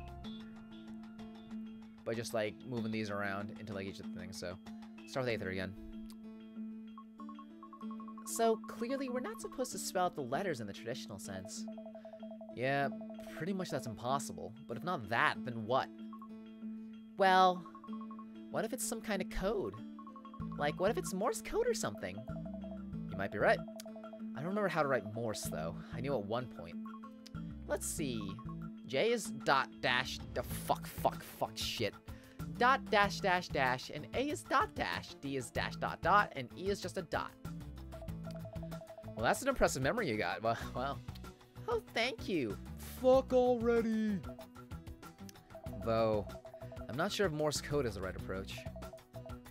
A: By just, like, moving these around into, like, each of the things, so. Start with Aether again. So, clearly we're not supposed to spell out the letters in the traditional sense. Yeah, pretty much that's impossible. But if not that, then what? Well, what if it's some kind of code? Like, what if it's Morse code or something? You might be right. I don't remember how to write Morse, though. I knew at one point. Let's see. J is dot dash, fuck, shit. Dot dash dash dash, and A is dot dash, D is dash dot dot, and E is just a dot. Well, that's an impressive memory you got. Wow. Oh, thank you. Fuck already. Though, I'm not sure if Morse code is the right approach.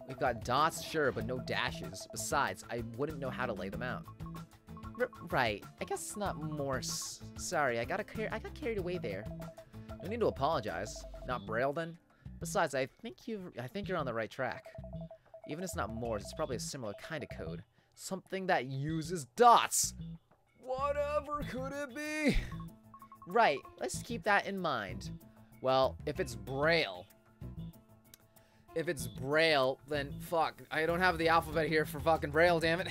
A: We've got dots, sure, but no dashes. Besides, I wouldn't know how to lay them out. Right. I guess it's not Morse. Sorry, I got carried away there. No need to apologize. Not Braille then? Besides, I think you're on the right track. Even if it's not Morse, it's probably a similar kind of code. Something that uses dots. Whatever could it be? Right. Let's keep that in mind. Well, if it's Braille, then fuck. I don't have the alphabet here for fucking Braille, damn it.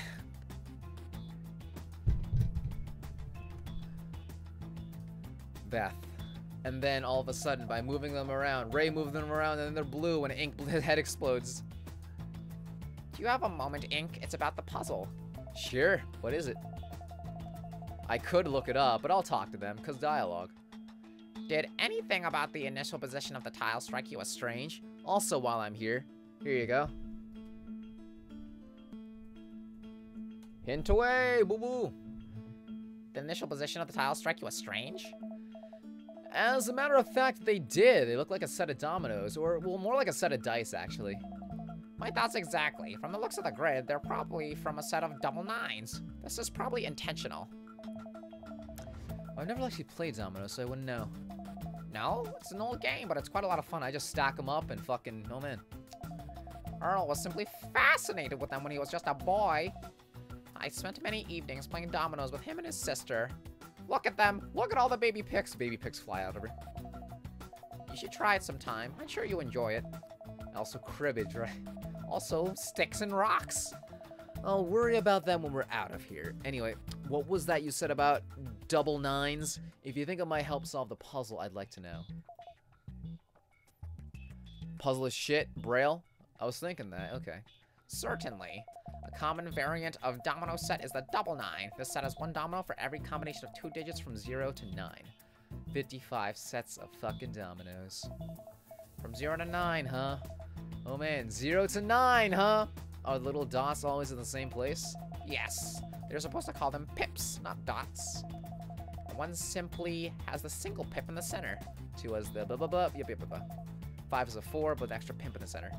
A: Beth. And then all of a sudden, by moving them around, Ray moved them around, and then they're blue when Ink's head explodes.
B: Do you have a moment, Ink? It's about the puzzle.
A: Sure. What is it? I could look it up, but I'll talk to them, because dialogue.
B: Did anything about the initial position of the tile strike you as strange?
A: Also, while I'm here you go. Hint away, boo-boo.
B: The initial position of the tile strike you as strange?
A: As a matter of fact, they did. They look like a set of dominoes, or, well, more like a set of dice, actually.
B: My thoughts exactly. From the looks of the grid, they're probably from a set of double nines. This is probably intentional.
A: I've never actually played dominoes, so I wouldn't know.
B: No? It's an old game, but it's quite a lot of fun.
A: I just stack them up and fucking, oh man.
B: Earl was simply fascinated with them when he was just a boy. I spent many evenings playing dominoes with him and his sister. Look at them. Look at all the baby picks.
A: Baby picks fly out of her.
B: You should try it sometime. I'm sure you enjoy it.
A: Also cribbage, right?
B: Also sticks and rocks.
A: I'll worry about them when we're out of here. Anyway, what was that you said about double nines? If you think it might help solve the puzzle, I'd like to know. Puzzle is shit? Braille? I was thinking that. Okay.
B: Certainly. A common variant of domino set is the double nine. This set has one domino for every combination of 2 digits from 0 to 9.
A: 55 sets of fucking dominoes. From 0 to 9, huh? Oh man, 0 to 9, huh? Are little dots always in the same place?
B: Yes. They're supposed to call them pips, not dots. One simply has the single pip in the center.
A: 2 has the blah blah blah, yep. 5 is a 4, but an extra pimp in the center.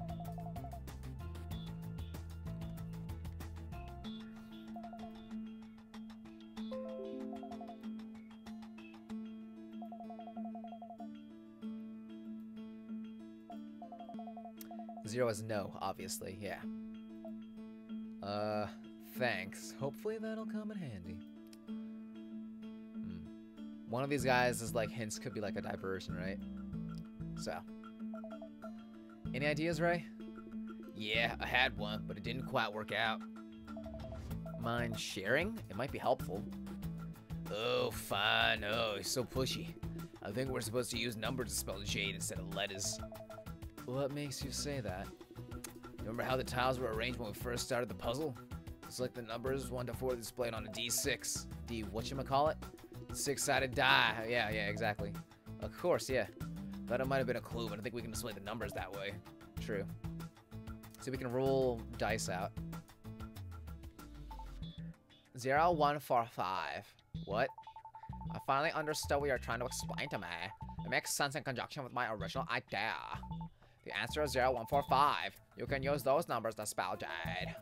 A: Zero is no, obviously, yeah. Thanks. Hopefully that'll come in handy. One of these guys is like hints could be like a diversion, right? So. Any ideas, Ray?
C: Yeah, I had one, but it didn't quite work out.
A: Mind sharing? It might be helpful.
C: Oh, fine. Oh, he's so pushy. I think we're supposed to use numbers to spell jade instead of letters.
A: What makes you say that?
C: Remember how the tiles were arranged when we first started the puzzle? It's like the numbers 1 to 4 displayed on a D6.
A: Whatchamacallit?
C: 6-sided die.
A: Yeah, exactly. Of course, yeah.
C: Thought it might have been a clue, but I think we can display the numbers that way.
A: True. So we can roll dice out.
B: 0, 1, 4, 5.
A: What?
B: I finally understood what you're trying to explain to me. It makes sense in conjunction with my original idea. The answer is 0, 1, 4, 5. You can use those numbers to spell jade.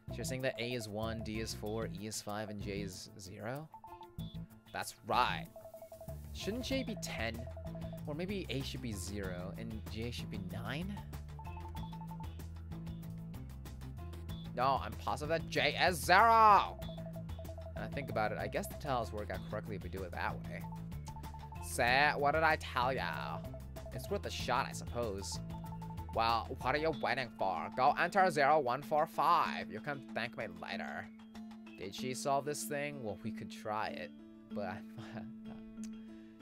A: So you're saying that A is 1, D is 4, E is 5, and J is 0?
B: That's right.
A: Shouldn't J be 10? Or maybe A should be 0, and J should be 9?
B: No, I'm positive that J is 0!
A: And I think about it, I guess the tiles work out correctly if we do it that way.
B: Say, what did I tell ya?
A: It's worth a shot, I suppose.
B: Well, what are you waiting for? Go enter 0, 1, 4, 5. You can thank me later.
A: Did she solve this thing? Well, we could try it. But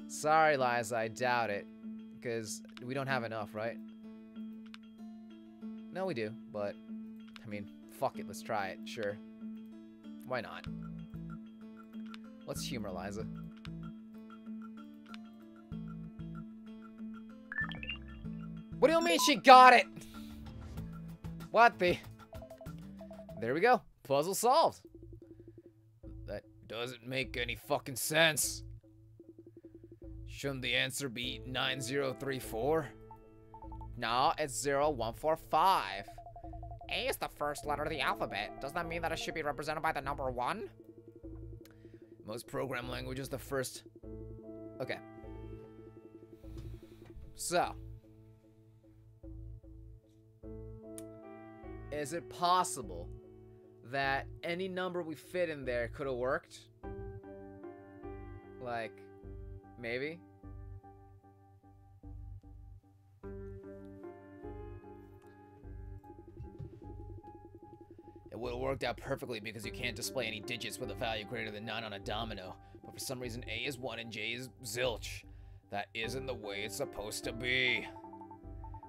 A: sorry, Liza, I doubt it. Because we don't have enough, right? No, we do. But, I mean, fuck it. Let's try it. Sure. Why not? Let's humor Liza. What do you mean she got it? What the? There we go. Puzzle solved. That doesn't make any fucking sense. Shouldn't the answer be 9034?
B: No, it's 0145. A is the first letter of the alphabet. Does that mean that it should be represented by the number 1?
A: Most program languages, the first... Okay. So. Is it possible that any number we fit in there could have worked? Like, maybe? It would have worked out perfectly because you can't display any digits with a value greater than 9 on a domino. But for some reason, A is 1 and J is zilch. That isn't the way it's supposed to be.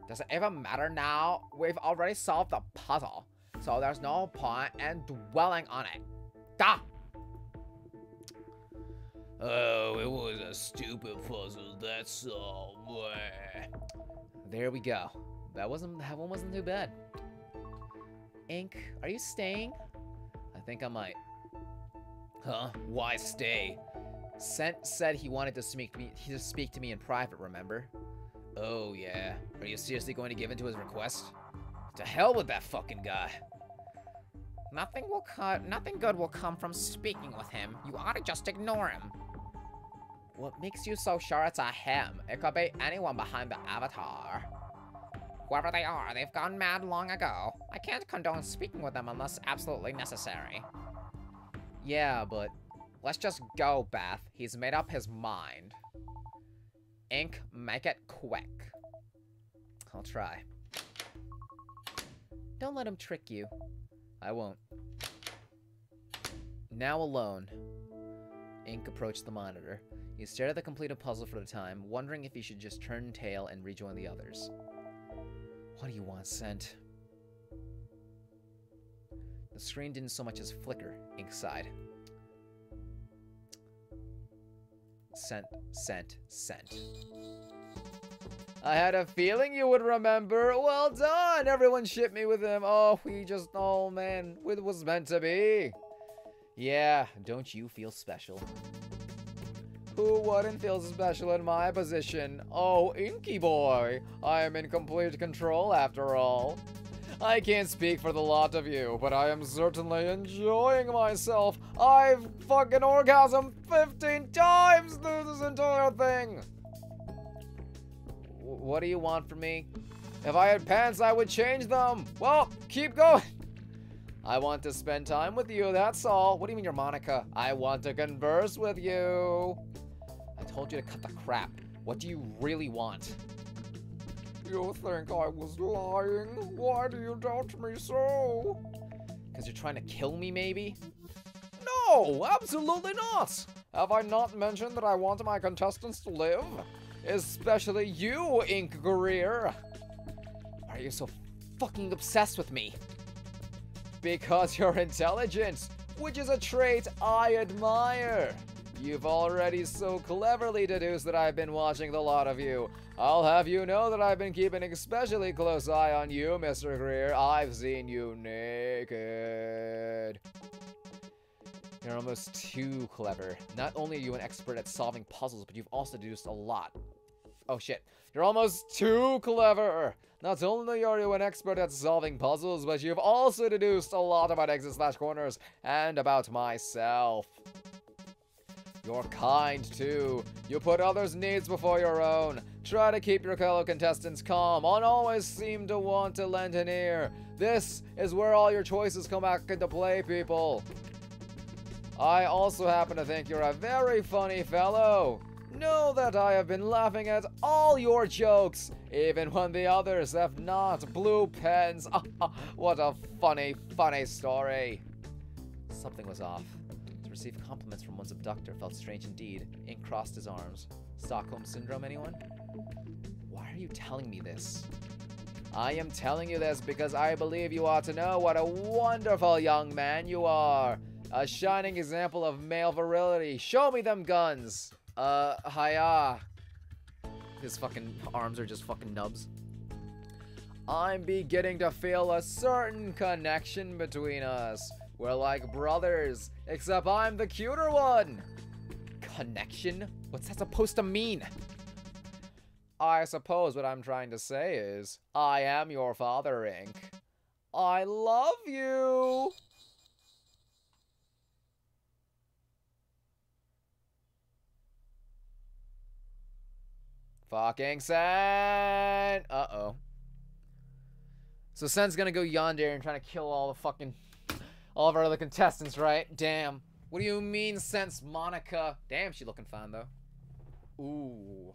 B: Does it even matter now? We've already solved the puzzle, so there's no point in dwelling on it. Duh!
C: Oh, it was a stupid puzzle, that's all. Bleh.
A: There we go. That one wasn't too bad. Ink, are you staying? I think I might.
C: Huh? Why stay?
A: Sent said he wanted to speak to me in private, remember?
C: Oh, yeah. Are you seriously going to give in to his request? To hell with that fucking guy.
B: Nothing good will come from speaking with him. You ought to just ignore him. What makes you so sure it's a him? It could be anyone behind the avatar. Whoever they are, they've gone mad long ago. I can't condone speaking with them unless absolutely necessary.
A: Yeah, but...
B: Let's just go, Beth. He's made up his mind. Ink, make it quick.
A: I'll try. Don't let him trick you. I won't. Now alone, Ink approached the monitor. He stared at the completed puzzle for a time, wondering if he should just turn tail and rejoin the others. What do you want, Sent? The screen didn't so much as flicker, Ink sighed. Sent. I had a feeling you would remember. Well done! Everyone shipped me with him. Oh, man, it was meant to be. Yeah, don't you feel special? Who wouldn't feel special in my position? Oh, Inky boy, I am in complete control after all. I can't speak for the lot of you, but I am certainly enjoying myself. I've fucking orgasmed 15 times through this entire thing. What do you want from me? If I had pants, I would change them. Well, keep going. I want to spend time with you, that's all. What do you mean you're Monica? I want to converse with you. I told you to cut the crap. What do you really want? You think I was lying? Why do you doubt me so? Because you're trying to kill me, maybe? No, absolutely not! Have I not mentioned that I want my contestants to live? Especially you, Ink Greer. Why are you so fucking obsessed with me? Because you're intelligent, which is a trait I admire. You've already so cleverly deduced that I've been watching the lot of you. I'll have you know that I've been keeping an especially close eye on you, Mr. Greer. I've seen you naked. You're almost too clever. Not only are you an expert at solving puzzles, but you've also deduced a lot. Oh shit. You're almost too clever. Not only are you an expert at solving puzzles, but you've also deduced a lot about exits/corners and about myself. You're kind, too. You put others' needs before your own. Try to keep your fellow contestants calm and always seem to want to lend an ear. This is where all your choices come back into play, people. I also happen to think you're a very funny fellow. Know that I have been laughing at all your jokes, even when the others have not. Blue pens. What a funny, funny story. Something was off. To receive compliments from one's abductor felt strange indeed. Ink crossed his arms. Stockholm Syndrome, anyone? Why are you telling me this? I am telling you this because I believe you ought to know what a wonderful young man you are. A shining example of male virility. Show me them guns. Hiya. His fucking arms are just fucking nubs. I'm beginning to feel a certain connection between us. We're like brothers, except I'm the cuter one. Connection? What's that supposed to mean? I suppose what I'm trying to say is, I am your father, Ink. I love you. Fucking Sen! Uh-oh. So Sen's gonna go yonder and trying to kill all of our other contestants, right? Damn. What do you mean, Sense Monica? Damn, she looking fine, though. Ooh.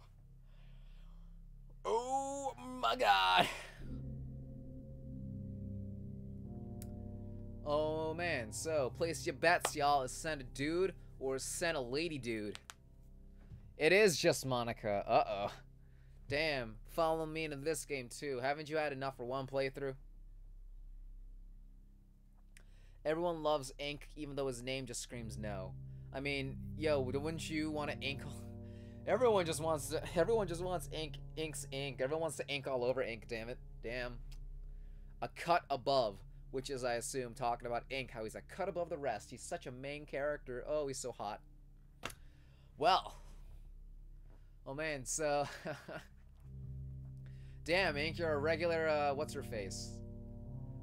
A: Oh, my God. Oh, man. So, place your bets, y'all. Is Sen a dude or is Sen a lady dude? It is just Monica. Uh-oh. Damn. Follow me into this game, too. Haven't you had enough for one playthrough? Everyone loves Ink, even though his name just screams no. I mean, yo, wouldn't you want to ink? Everyone just wants ink. Ink's ink. Everyone wants to ink all over Ink. Damn it. Damn. A cut above, which is, I assume, talking about Ink. How he's a cut above the rest. He's such a main character. Oh, he's so hot. Well. Oh man. So. Damn, Ink. You're a regular. What's her face?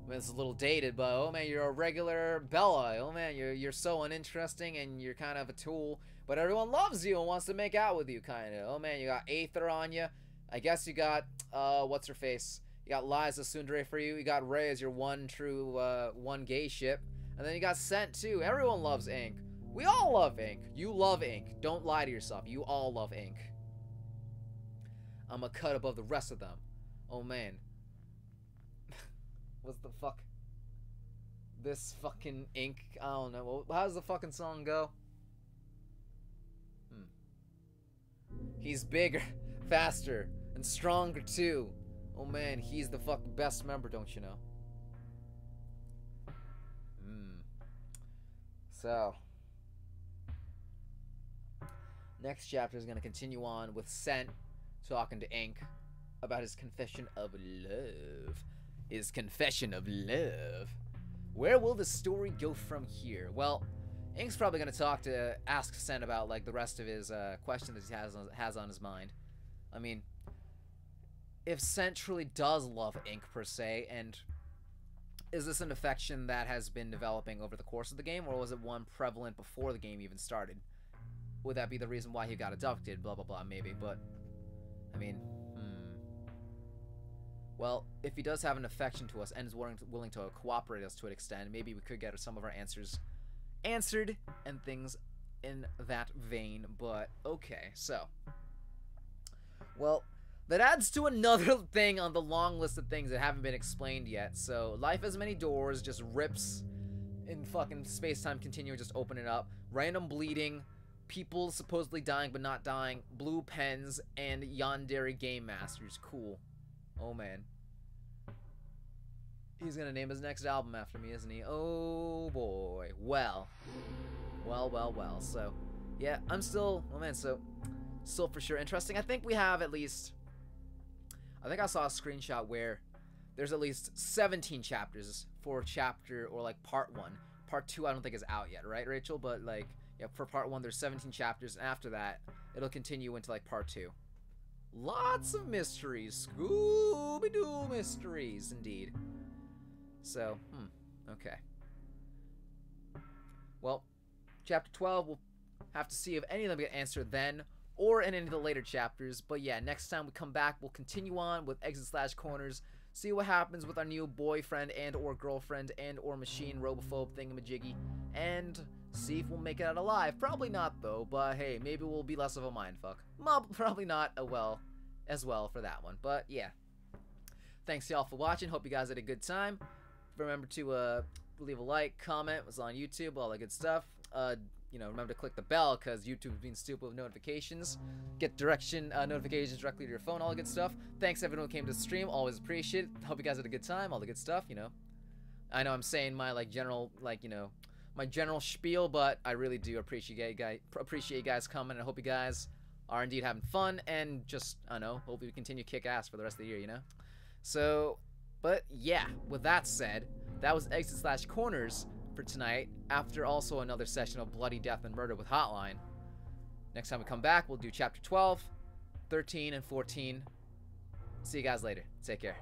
A: I mean, it's a little dated, but oh man, you're a regular Bella. Oh man, you're so uninteresting and you're kind of a tool, but everyone loves you and wants to make out with you, kind of. Oh man, you got Aether on you. I guess you got what's her face? You got Liza Tsundere for you. You got Ray as your one true one gay ship, and then you got Scent too. Everyone loves Ink. We all love Ink. You love Ink. Don't lie to yourself. You all love Ink. I'm a cut above the rest of them. Oh man. What's the fuck? This fucking Ink. I don't know. How does the fucking song go? He's bigger, faster, and stronger too. Oh man, he's the fucking best member, don't you know? So. Next chapter is going to continue on with Scent talking to Ink about his confession of love. His confession of love. Where will the story go from here? Well, Ink's probably going to ask Sen about like the rest of his questions that he has on his mind. I mean, if Sen truly does love Ink per se, and is this an affection that has been developing over the course of the game, or was it one prevalent before the game even started? Would that be the reason why he got abducted? Blah blah blah, maybe. But I mean. Well, if he does have an affection to us and is willing to cooperate us to an extent, maybe we could get some of our answers answered and things in that vein. But okay, so. Well, that adds to another thing on the long list of things that haven't been explained yet. So, life has many doors, just rips in fucking space-time continuum, just open it up. Random bleeding, people supposedly dying but not dying, blue pens, and yandere game masters. Cool. Oh man. He's gonna name his next album after me, isn't he? Oh boy. Well. So, yeah, I'm still, oh man, so, still for sure interesting. I think we have at least, I think I saw a screenshot where there's at least 17 chapters for chapter, or like part 1. Part 2 I don't think is out yet, right, Rachel? But like, yeah, for part 1 there's 17 chapters, and after that, it'll continue into like part 2. Lots of mysteries. Scooby-Doo mysteries, indeed. So, okay. Well, chapter 12, we'll have to see if any of them get answered then, or in any of the later chapters. But yeah, next time we come back, we'll continue on with Exit/Corners, see what happens with our new boyfriend and or girlfriend and or machine robophobe thingamajiggy, and see if we'll make it out alive. Probably not though, but hey, maybe we'll be less of a mindfuck. Probably not as well for that one, but yeah. Thanks y'all for watching. Hope you guys had a good time. Remember to leave a like, comment, was on YouTube, all that good stuff. You know, remember to click the bell because YouTube's being stupid with notifications. Get notifications directly to your phone, all the good stuff. Thanks everyone who came to the stream, always appreciate it. Hope you guys had a good time, all the good stuff, you know. I know I'm saying my like general, like, you know, my general spiel, but I really do appreciate you guys coming, and I hope you guys are indeed having fun, and just, I don't know, hope we continue to kick ass for the rest of the year, you know. So But yeah, with that said, that was Exit / Corners for tonight, after also another session of Bloody Death and Murder with Hotline. Next time we come back, we'll do Chapter 12, 13, and 14. See you guys later. Take care.